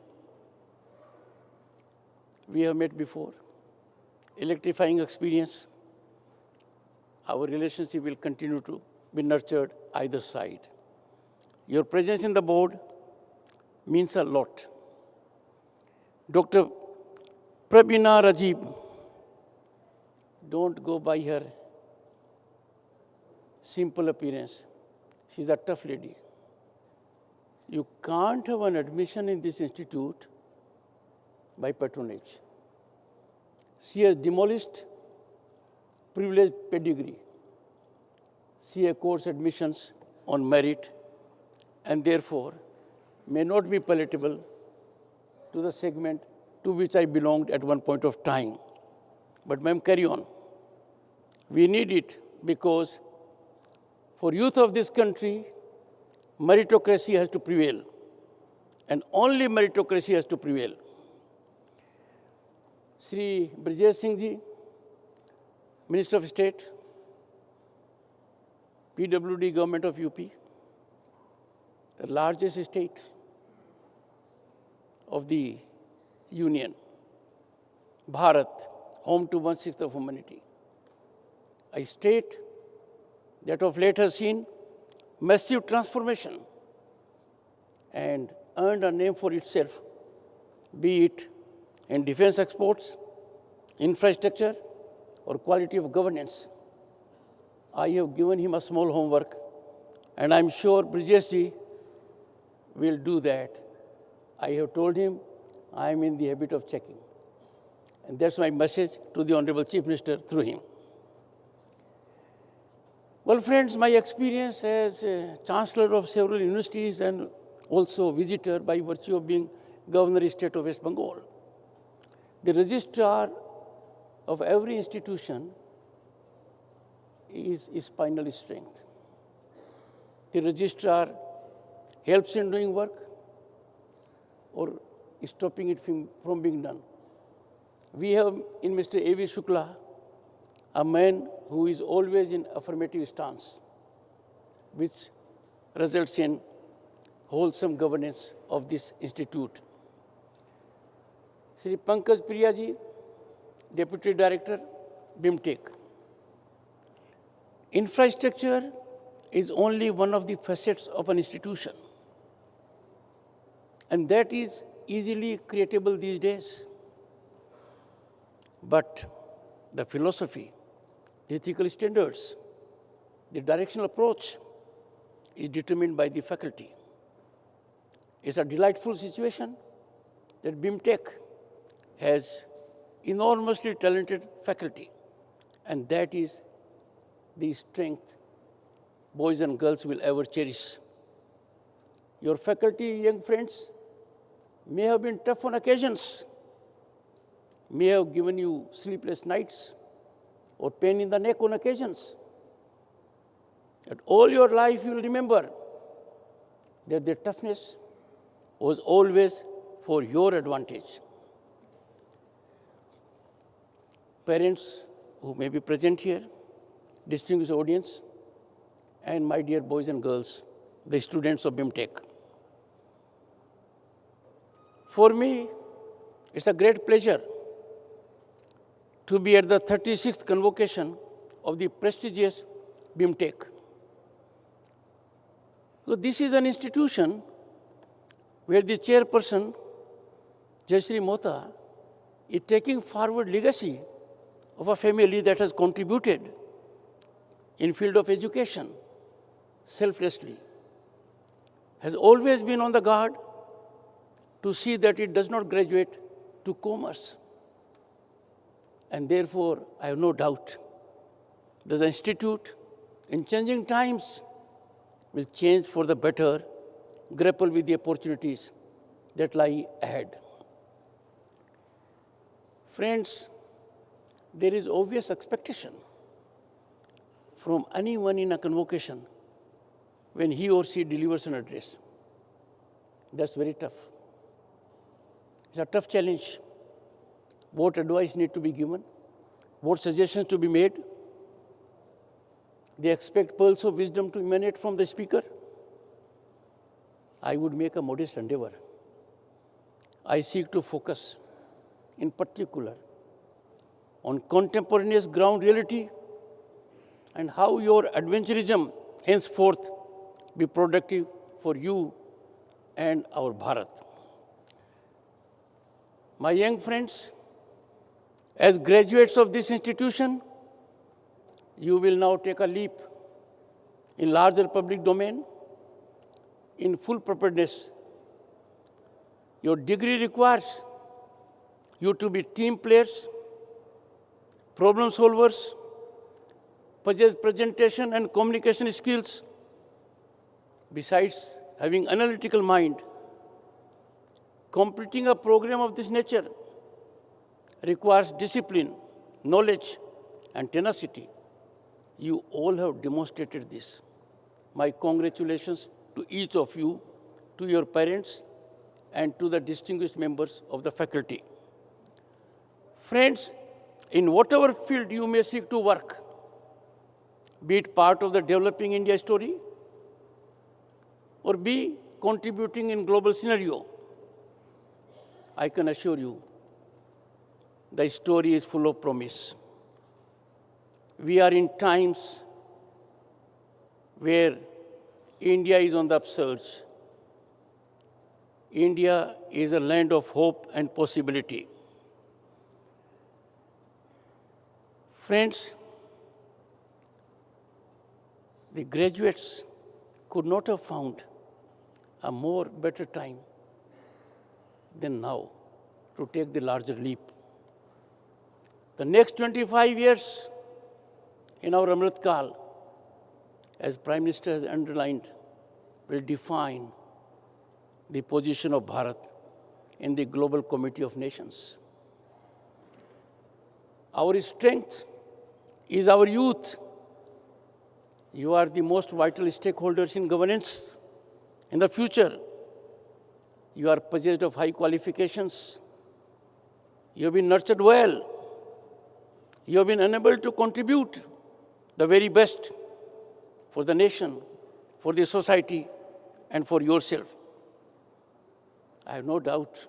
S9: We have met before. Electrifying experience. Our relationship will continue to be nurtured either side. Your presence in the board means a lot. Dr. Prabina Rajib, don't go by her simple appearance. She's a tough lady. You can't have an admission in this institute by patronage. She has demolished privileged pedigree. She accords admissions on merit and therefore may not be palatable to the segment to which I belonged at one point of time. But ma'am, carry on. We need it because for youth of this country, meritocracy has to prevail, and only meritocracy has to prevail. Sri Brijesh Singh Ji, Minister of State, PWD Government of UP, the largest state of the Union, Bharat, home to 1/6 of humanity. A state that of late has seen massive transformation and earned a name for itself, be it in defense exports, infrastructure, or quality of governance. I have given him a small homework, and I'm sure Brijesh Ji will do that. I have told him I am in the habit of checking. And that's my message to the Honorable Chief Minister through him. Well, friends, my experience as a Chancellor of several universities and also visitor by virtue of being Governor State of West Bengal. The registrar of every institution is spinal strength. The registrar helps in doing work or stopping it from being done. We have in Mr. A.V. Shukla a man who is always in affirmative stance, which results in wholesome governance of this institute. Sri Pankaj Priya Ji, Deputy Director, BIMTech. Infrastructure is only one of the facets of an institution, and that is easily creatable these days. But the philosophy, the ethical standards, the directional approach is determined by the faculty. It's a delightful situation that BIMTech has enormously talented faculty, and that is the strength boys and girls will ever cherish. Your faculty, young friends, may have been tough on occasions, may have given you sleepless nights or pain in the neck on occasions. But all your life you will remember that their toughness was always for your advantage. Parents who may be present here, distinguished audience, and my dear boys and girls, the students of BIMTech. For me, it's a great pleasure to be at the 36th convocation of the prestigious BIMTech. So this is an institution where the chairperson, Jayashree Mohta, is taking forward legacy of a family that has contributed in field of education selflessly, has always been on the guard to see that it does not graduate to commerce. And therefore, I have no doubt that the institute, in changing times, will change for the better, grapple with the opportunities that lie ahead. Friends, there is obvious expectation from anyone in a convocation when he or she delivers an address. That's very tough. It's a tough challenge. What advice need to be given? What suggestions to be made? They expect pearls of wisdom to emanate from the speaker. I would make a modest endeavor. I seek to focus, in particular, on contemporaneous ground reality and how your adventurism henceforth be productive for you and our Bharat. My young friends, as graduates of this institution, you will now take a leap in larger public domain in full preparedness. Your degree requires you to be team players, problem solvers, possess presentation and communication skills. Besides having analytical mind, completing a program of this nature requires discipline, knowledge, and tenacity. You all have demonstrated this. My congratulations to each of you, to your parents, and to the distinguished members of the faculty. Friends, in whatever field you may seek to work, be it part of the developing India story or be contributing in global scenario, I can assure you the story is full of promise. We are in times where India is on the upsurge. India is a land of hope and possibility. Friends, the graduates could not have found a more better time than now to take the larger leap. The next 25 years in our Amrit Kal, as Prime Minister has underlined, will define the position of Bharat in the global community of nations. Our strength is our youth. You are the most vital stakeholders in governance in the future. You are possessed of high qualifications. You have been nurtured well. You have been enabled to contribute the very best for the nation, for the society, and for yourself. I have no doubt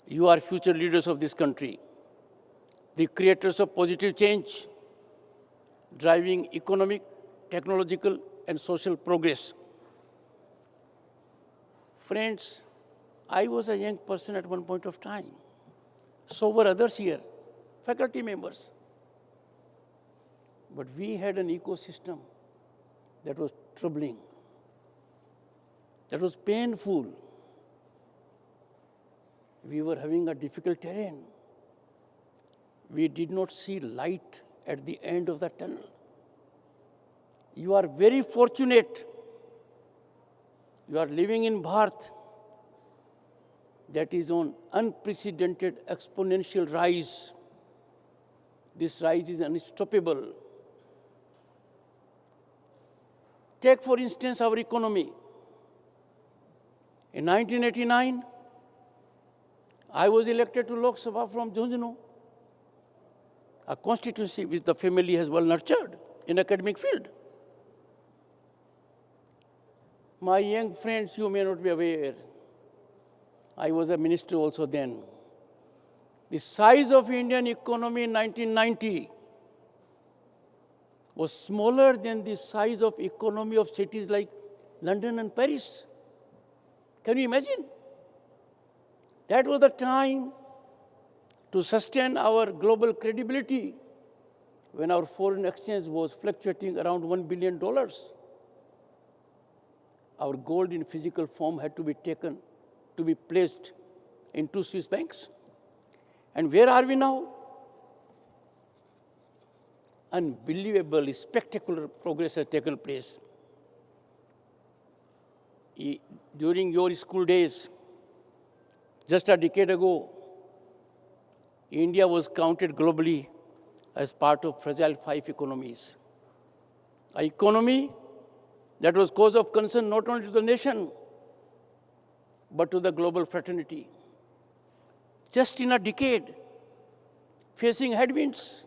S9: you are future leaders of this country, the creators of positive change, driving economic, technological, and social progress. Friends, I was a young person at one point of time. So were others here, faculty members. But we had an ecosystem that was troubling, that was painful. We were having a difficult terrain. We did not see light at the end of the tunnel. You are very fortunate. You are living in Bharat that is on unprecedented exponential rise. This rise is unstoppable. Take, for instance, our economy. In 1989, I was elected to Lok Sabha from Jhunjhunu, a constituency which the family has well nurtured in academic field. My young friends, you may not be aware, I was a minister also then. The size of Indian economy in 1990 was smaller than the size of economy of cities like London and Paris. Can you imagine? That was the time to sustain our global credibility when our foreign exchange was fluctuating around $1 billion. Our gold in physical form had to be taken, to be placed in 2 Swiss banks. And where are we now? Unbelievable, spectacular progress has taken place. During your school days, just a decade ago, India was counted globally as part of fragile 5 economies. An economy that was cause of concern not only to the nation, but to the global fraternity. Just in a decade, facing headwinds,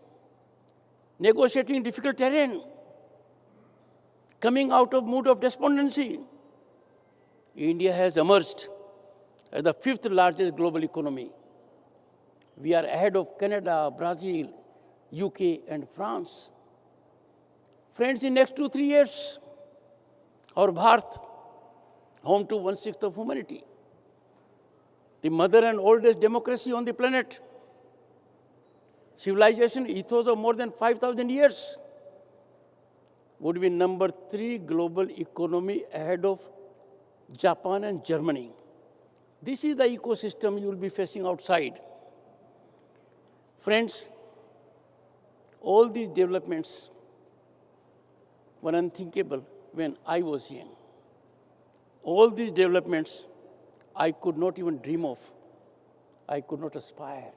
S9: negotiating difficult terrain, coming out of mood of despondency, India has emerged as the 5th largest global economy. We are ahead of Canada, Brazil, UK, and France. Friends, in next 2-3 years, our Bharat, home to 1/6 of humanity, the mother and oldest democracy on the planet, civilization ethos of more than 5,000 years, would be number 3 global economy ahead of Japan and Germany. This is the ecosystem you will be facing outside. Friends, all these developments were unthinkable when I was young. All these developments I could not even dream of. I could not aspire.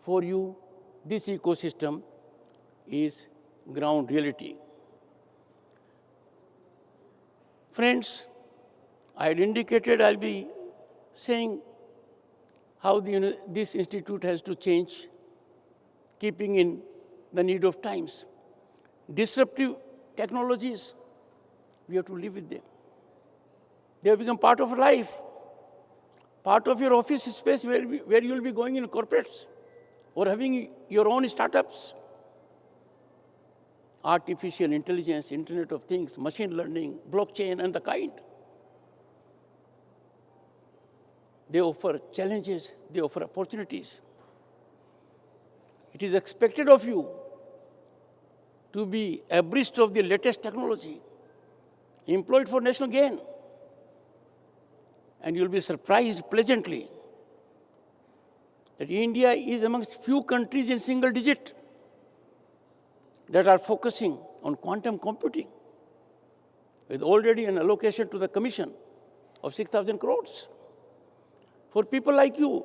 S9: For you, this ecosystem is ground reality. Friends, I had indicated I'll be saying how this institute has to change, keeping in the need of times. Disruptive technologies, we have to live with them. They have become part of life, part of your office space where you will be going in corporates or having your own startups. Artificial intelligence, Internet of Things, machine learning, blockchain, and the kind. They offer challenges, they offer opportunities. It is expected of you to be abreast of the latest technology, employed for national gain. And you'll be surprised pleasantly that India is amongst few countries in single digit that are focusing on quantum computing, with already an allocation to the Commission of 6,000 crores. For people like you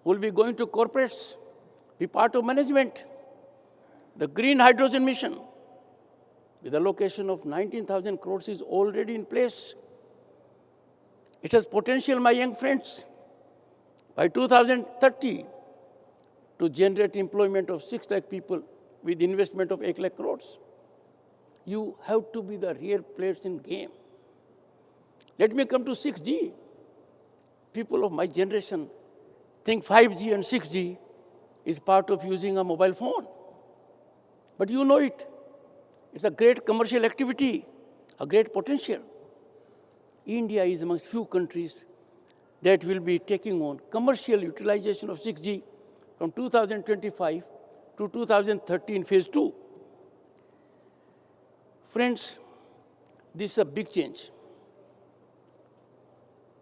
S9: who will be going to corporates, be part of management, the green hydrogen mission with allocation of 19,000 crores is already in place. It has potential, my young friends, by 2030 to generate employment of 6 lakh people with investment of 8 lakh crores. You have to be the real players in game. Let me come to 6G. People of my generation think 5G and 6G is part of using a mobile phone. But you know it. It's a great commercial activity, a great potential. India is amongst few countries that will be taking on commercial utilization of 6G from 2025 to 2030 in phase 2. Friends, this is a big change.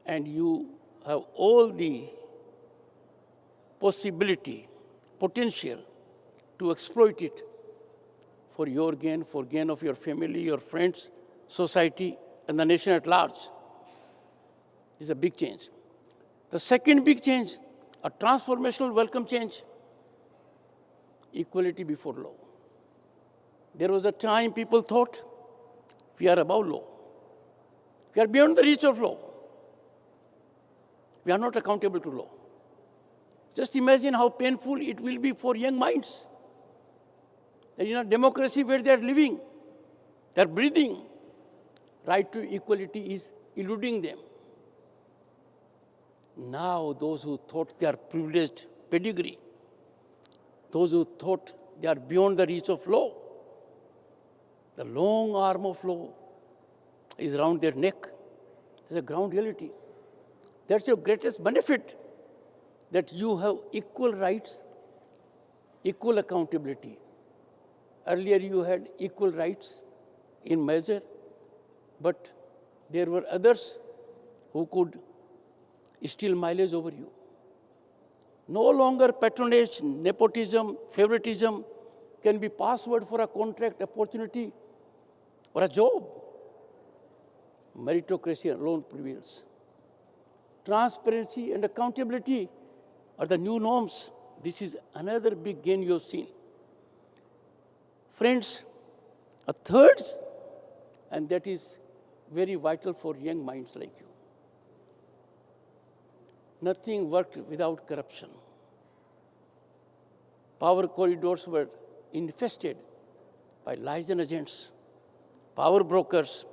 S9: And you have all the possibility, potential to exploit it for your gain, for gain of your family, your friends, society, and the nation at large. This is a big change. The second big change, a transformational welcome change, equality before law. There was a time people thought we are above law. We are beyond the reach of law. We are not accountable to law. Just imagine how painful it will be for young minds. That in a democracy where they are living, they are breathing, right to equality is eluding them. Now those who thought they are privileged pedigree, those who thought they are beyond the reach of law, the long arm of law is around their neck. There's a ground reality. That's your greatest benefit, that you have equal rights, equal accountability. Earlier you had equal rights in measure, but there were others who could steal mileage over you. No longer patronage, nepotism, favoritism can be password for a contract opportunity or a job. Meritocracy alone prevails. Transparency and accountability are the new norms. This is another big gain you have seen. Friends, a third, and that is very vital for young minds like you. Nothing worked without corruption. Power corridors were infested by liaison agents, power brokers.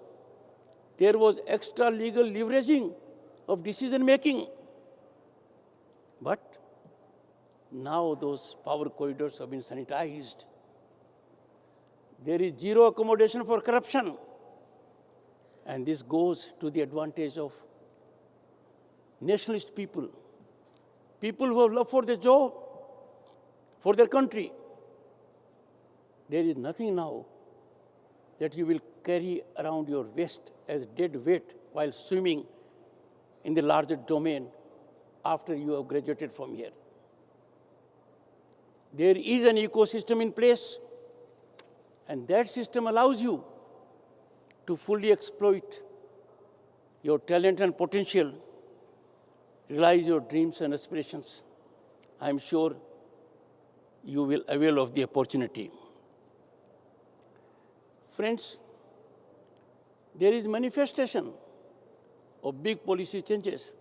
S9: There was extra legal leveraging of decision making. But now those power corridors have been sanitized. There is zero accommodation for corruption. And this goes to the advantage of nationalist people, people who have love for their job, for their country. There is nothing now that you will carry around your waist as dead weight while swimming in the larger domain after you have graduated from here. There is an ecosystem in place, and that system allows you to fully exploit your talent and potential, realize your dreams and aspirations. I am sure you will avail of the opportunity. Friends, there is manifestation of big policy changes,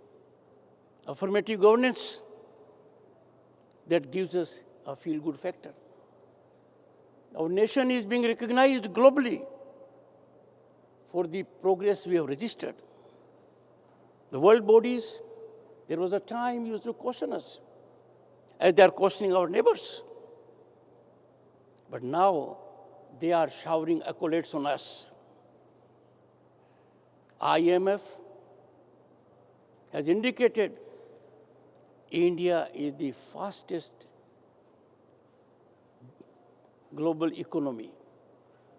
S9: affirmative governance that gives us a feel-good factor. Our nation is being recognized globally for the progress we have registered. The world bodies, there was a time used to caution us, as they are cautioning our neighbors. But now they are showering accolades on us. IMF has indicated India is the fastest global economy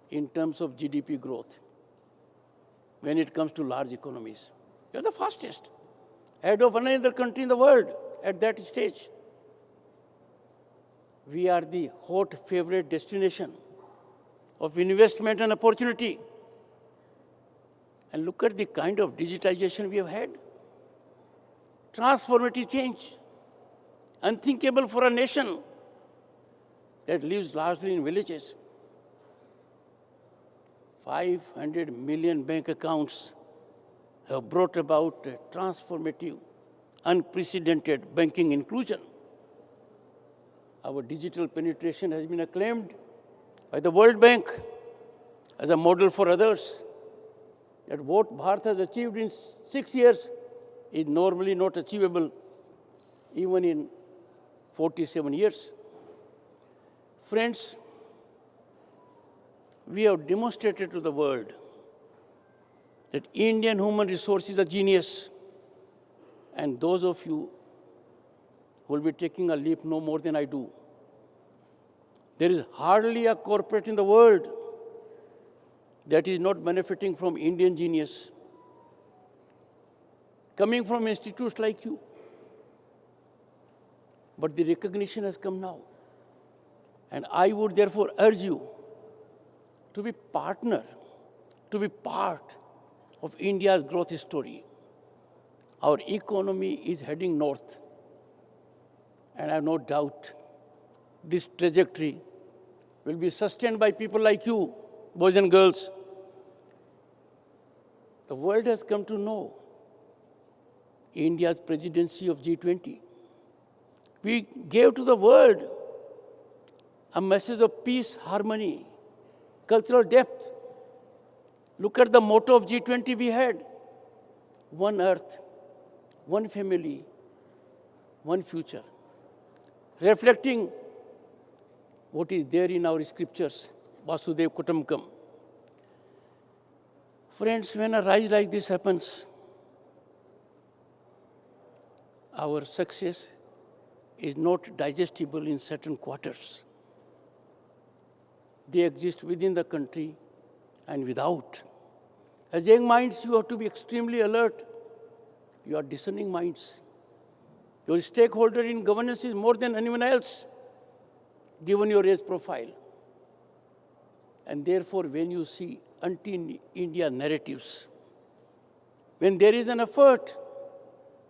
S9: in terms of GDP growth when it comes to large economies. We are the fastest, ahead of any other country in the world at that stage. We are the hot favorite destination of investment and opportunity. And look at the kind of digitization we have had. Transformative change, unthinkable for a nation that lives largely in villages. 500 million bank accounts have brought about a transformative, unprecedented banking inclusion. Our digital penetration has been acclaimed by the World Bank as a model for others. That what Bharat has achieved in 6 years is normally not achievable even in 47 years. Friends, we have demonstrated to the world that Indian human resources are genius, and those of you who will be taking a leap know more than I do. There is hardly a corporate in the world that is not benefiting from Indian genius, coming from institutes like you. But the recognition has come now. And I would therefore urge you to be partner, to be part of India's growth story. Our economy is heading north. And I have no doubt this trajectory will be sustained by people like you, boys and girls. The world has come to know India's presidency of G20. We gave to the world a message of peace, harmony, cultural depth. Look at the motto of G20 we had: one earth, one family, one future. Reflecting what is there in our scriptures, Vasudev Kutumbakam. Friends, when a rise like this happens, our success is not digestible in certain quarters. They exist within the country and without. As young minds, you have to be extremely alert. You are discerning minds. Your stakeholder in governance is more than anyone else, given your age profile. And therefore, when you see anti-India narratives, when there is an effort,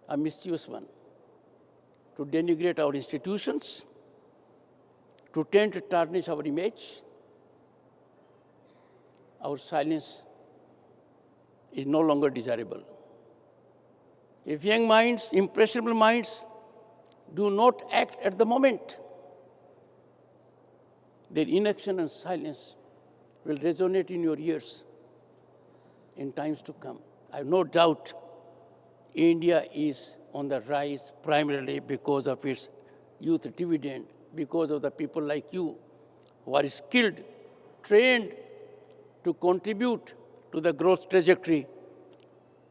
S9: a mischievous one, to denigrate our institutions, to tend to tarnish our image, our silence is no longer desirable. If young minds, impressionable minds, do not act at the moment, their inaction and silence will resonate in your ears in times to come. I have no doubt India is on the rise primarily because of its youth dividend, because of the people like you who are skilled, trained to contribute to the growth trajectory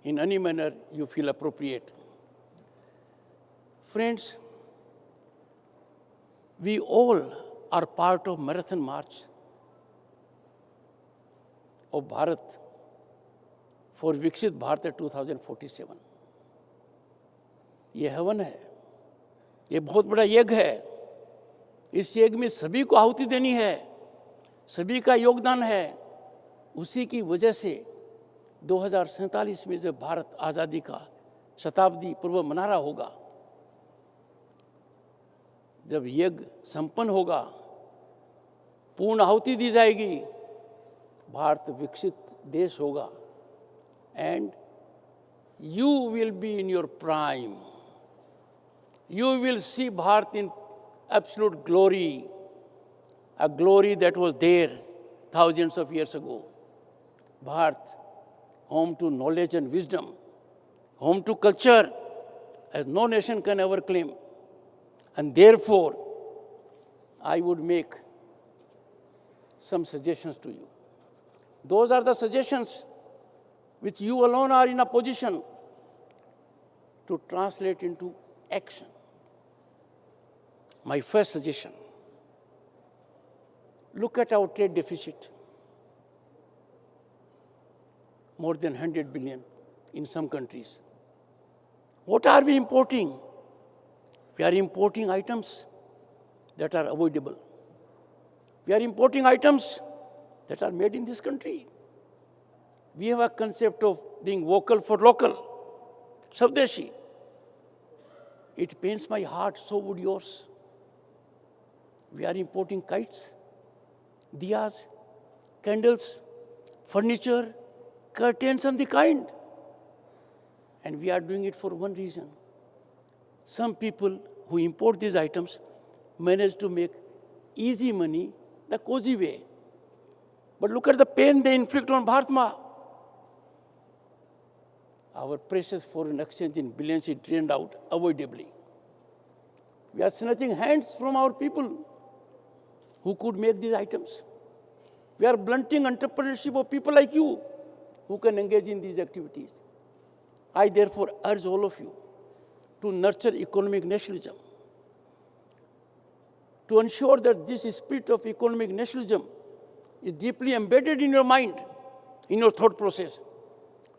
S9: in any manner you feel appropriate. Friends, we all are part of marathon march of Bharat for Viksit Bharat 2047. ये हवन है, ये बहुत बड़ा यज्ञ है। इस यज्ञ में सभी को आहुति देनी है, सभी का योगदान है। उसी की वजह से 2047 में जब भारत आज़ादी का शताब्दी पूर्व मना रहा होगा, जब यज्ञ संपन्न होगा, पूर्ण आहुति दी जाएगी, भारत विकसित देश होगा। And you will be in your prime. You will see Bharat in absolute glory, a glory that was there thousands of years ago. Bharat, home to knowledge and wisdom, home to culture, as no nation can ever claim. And therefore, I would make some suggestions to you. Those are the suggestions which you alone are in a position to translate into action. My first suggestion, look at our trade deficit. More than 100 billion in some countries. What are we importing? We are importing items that are avoidable. We are importing items that are made in this country. We have a concept of being vocal for local, Swadeshi. It pains my heart, so would yours. We are importing kites, diyas, candles, furniture, curtains and the kind. And we are doing it for one reason. Some people who import these items manage to make easy money the cozy way. But look at the pain they inflict on Bharatma. Our precious foreign exchange in billions is drained out avoidably. We are snatching hands from our people who could make these items. We are blunting entrepreneurship of people like you who can engage in these activities. I therefore urge all of you to nurture economic nationalism, to ensure that this spirit of economic nationalism is deeply embedded in your mind, in your thought process.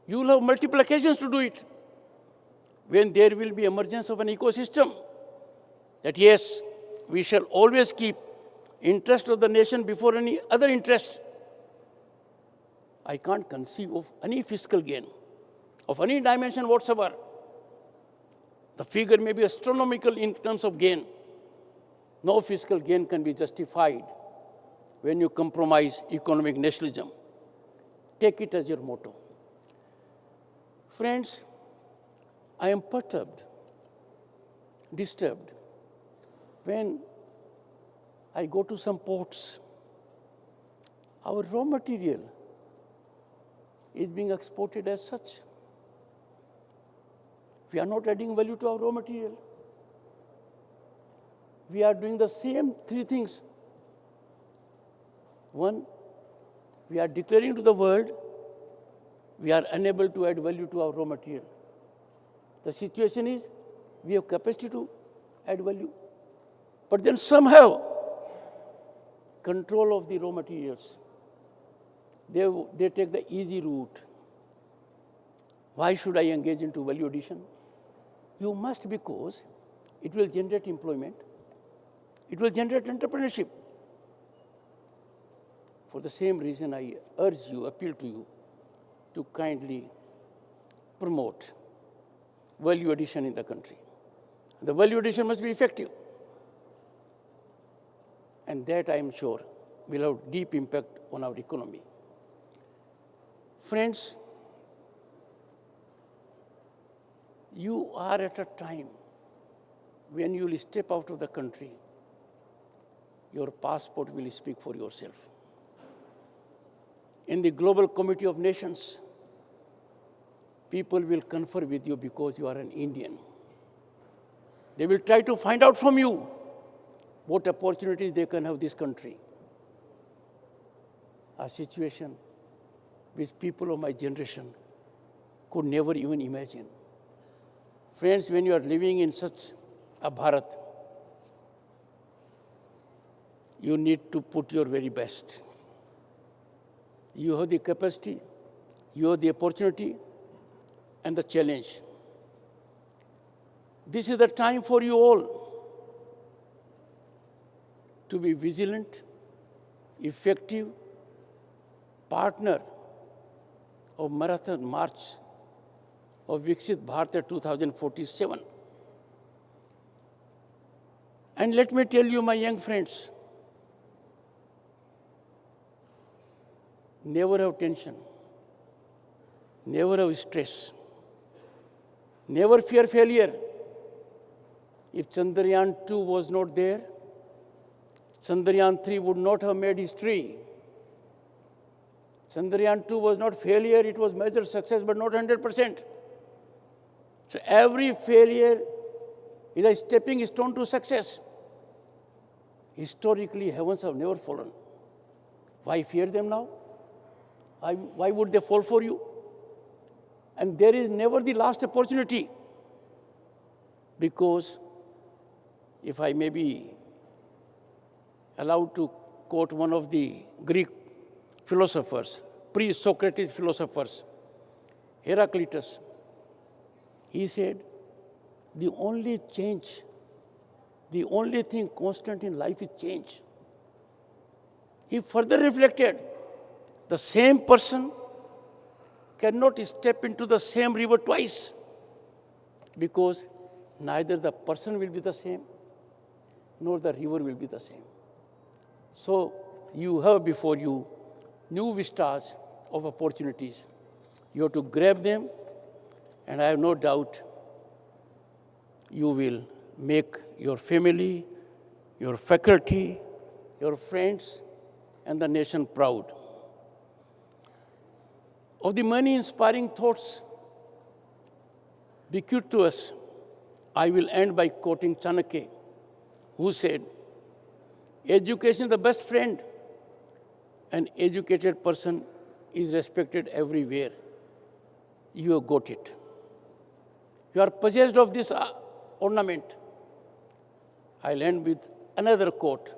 S9: You will have multiple occasions to do it when there will be emergence of an ecosystem that yes, we shall always keep interest of the nation before any other interest. I can't conceive of any fiscal gain of any dimension whatsoever. The figure may be astronomical in terms of gain. No fiscal gain can be justified when you compromise economic nationalism. Take it as your motto. Friends, I am perturbed, disturbed, when I go to some ports. Our raw material is being exported as such. We are not adding value to our raw material. We are doing the same three things. One, we are declaring to the world we are unable to add value to our raw material. The situation is we have capacity to add value. But then somehow, control of the raw materials, they take the easy route. Why should I engage into value addition? You must, because it will generate employment. It will generate entrepreneurship. For the same reason, I urge you, appeal to you, to kindly promote value addition in the country. The value addition must be effective. And that, I am sure, will have deep impact on our economy. Friends, you are at a time when you will step out of the country, your passport will speak for yourself. In the global community of nations, people will confer with you because you are an Indian. They will try to find out from you what opportunities they can have this country. A situation which people of my generation could never even imagine. Friends, when you are living in such a Bharat, you need to put your very best. You have the capacity, you have the opportunity, and the challenge. This is the time for you all to be vigilant, effective partner of Marathon March of Viksit Bharat 2047. And let me tell you, my young friends, never have tension, never have stress, Never fear failure. If Chandrayaan 2 was not there, Chandrayaan 3 would not have made history. Chandrayaan 2 was not failure, it was major success, but not 100%. So every failure is a stepping stone to success. Historically, heavens have never fallen. Why fear them now? Why would they fall for you? And there is never the last opportunity. Because if I may be allowed to quote one of the Greek philosophers, pre-Socrates philosophers, Heraclitus, he said, the only thing constant in life is change. He further reflected, the same person cannot step into the same river twice, because neither the person will be the same, nor the river will be the same. So you have before you new vistas of opportunities. You have to grab them, and I have no doubt you will make your family, your faculty, your friends, and the nation proud. Of the many inspiring thoughts bequeathed to us, I will end by quoting Chanakya, who said, education is the best friend. An educated person is respected everywhere. You have got it. You are possessed of this ornament. I'll end with another quote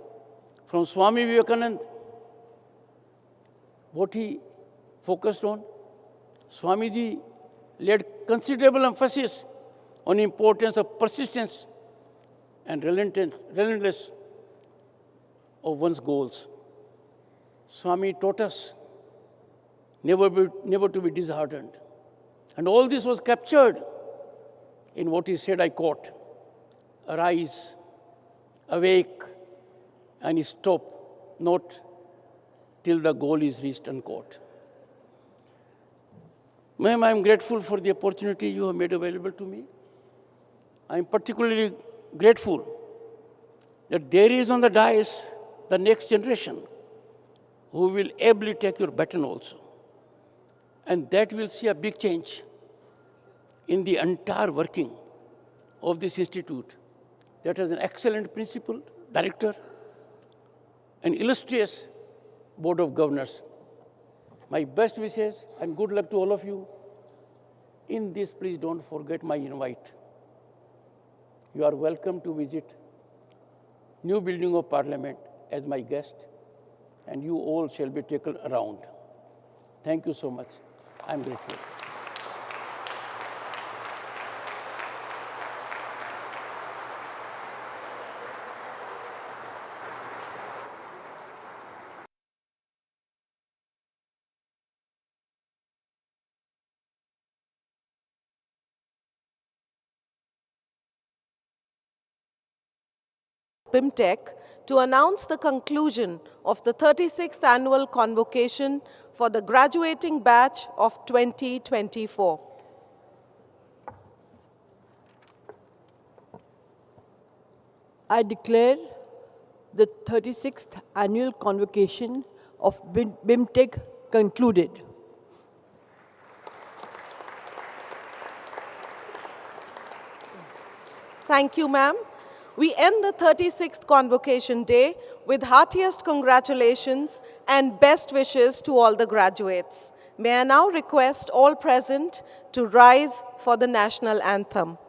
S9: from Swami Vivekananda. What he focused on? Swamiji laid considerable emphasis on the importance of persistence and relentless of one's goals. Swami taught us never to be disheartened. And all this was captured in what he said, I quote, arise, awake, and stop not till the goal is reached, unquote. Ma'am, I am grateful for the opportunity you have made available to me. I am particularly grateful that there is on the dais the next generation who will ably take your baton also. And that will see a big change in the entire working of this institute that has an excellent principal, director, an illustrious board of governors. My best wishes and good luck to all of you. In this, please don't forget my invite. You are welcome to visit new building of Parliament as my guest, and you all shall be taken around. Thank you so much. I'm grateful.
S1: BIMTech to announce the conclusion of the 36th annual convocation for the graduating batch of 2024.
S6: I declare the 36th annual convocation of BIMTech concluded.
S1: Thank you, ma'am. We end the 36th Convocation Day with heartiest congratulations and best wishes to all the graduates. May I now request all present to rise for the national anthem.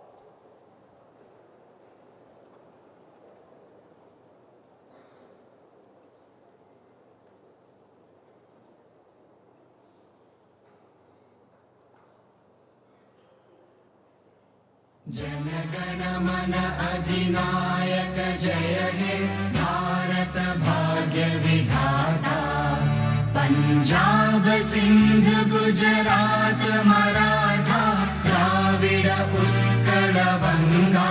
S4: जनगण मन अधिनायक जय हे भारत भाग्य विधाता पंजाब सिंध गुजरात मराठा द्राविड उत्कल बंगा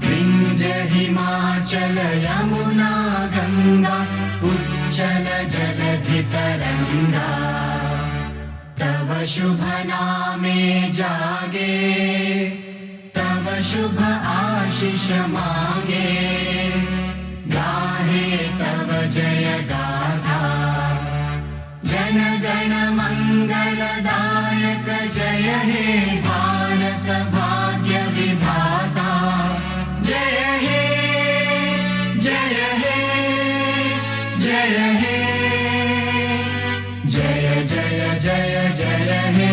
S4: विंध्य हिमाचल यमुना गंगा उच्चल जलधि तरंगा तव शुभ नामे जागे, तव शुभ आशीष मागे, गाहे तव जय गाथा, जन गण मंगलदायक जय हे भारत भाग्य विधाता, जय हे जय हे जय हे जय जय जय जय हे.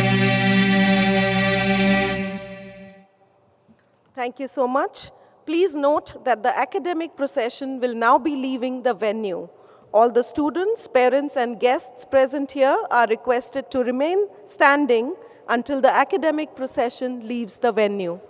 S1: Thank you so much. Please note that the academic procession will now be leaving the venue. All the students, parents, and guests present here are requested to remain standing until the academic procession leaves the venue.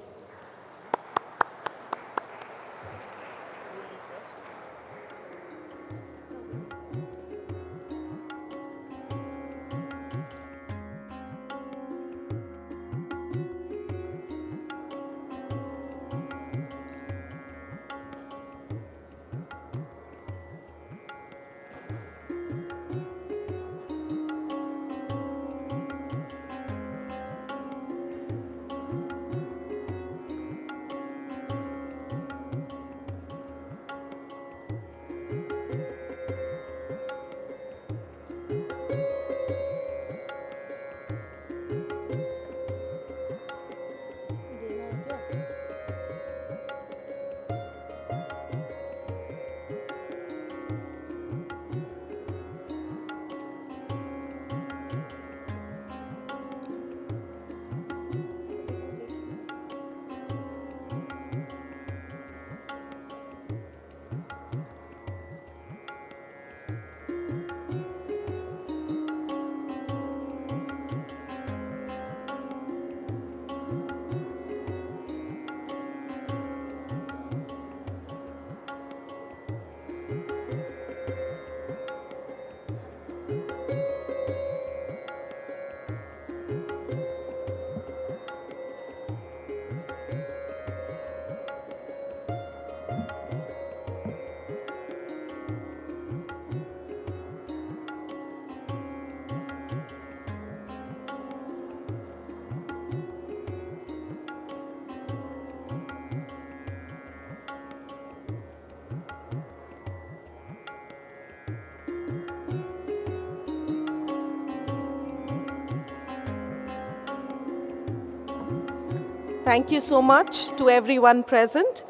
S1: Thank you so much to everyone present.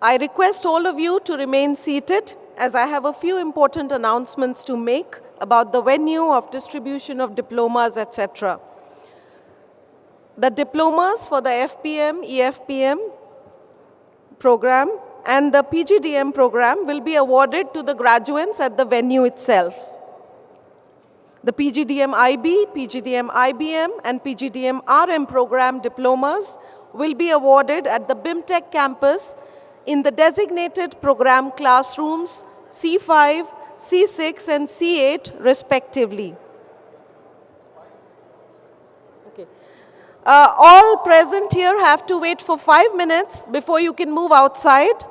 S1: I request all of you to remain seated as I have a few important announcements to make about the venue of distribution of diplomas, etc. The diplomas for the FPM, EFPM program and the PGDM program will be awarded to the graduates at the venue itself. The PGDM IB, PGDM IBM, and PGDM RM program diplomas will be awarded at the BIMTech campus in the designated program classrooms C5, C6, and C8 respectively. Okay. All present here have to wait for 5 minutes before you can move outside.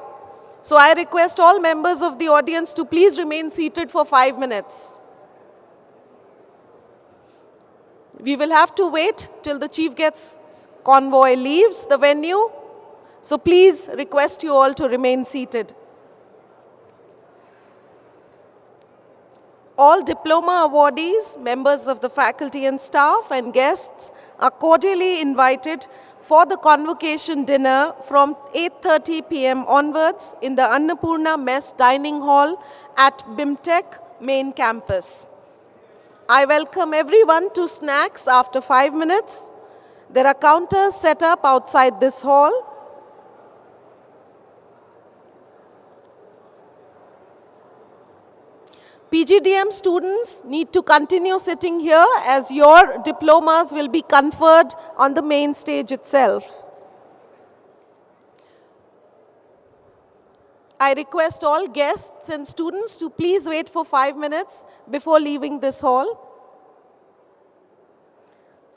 S1: So I request all members of the audience to please remain seated for 5 minutes. We will have to wait till the chief guest convoy leaves the venue. So please request you all to remain seated. All diploma awardees, members of the faculty and staff, and guests are cordially invited for the convocation dinner from 8:30 p.m. onwards in the Annapurna Mess Dining Hall at BIMTech main campus. I welcome everyone to snacks after 5 minutes. There are counters set up outside this hall. PGDM students need to continue sitting here as your diplomas will be conferred on the main stage itself. I request all guests and students to please wait for 5 minutes before leaving this hall.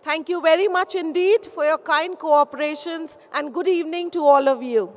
S1: Thank you very much indeed for your kind cooperations, and good evening to all of you.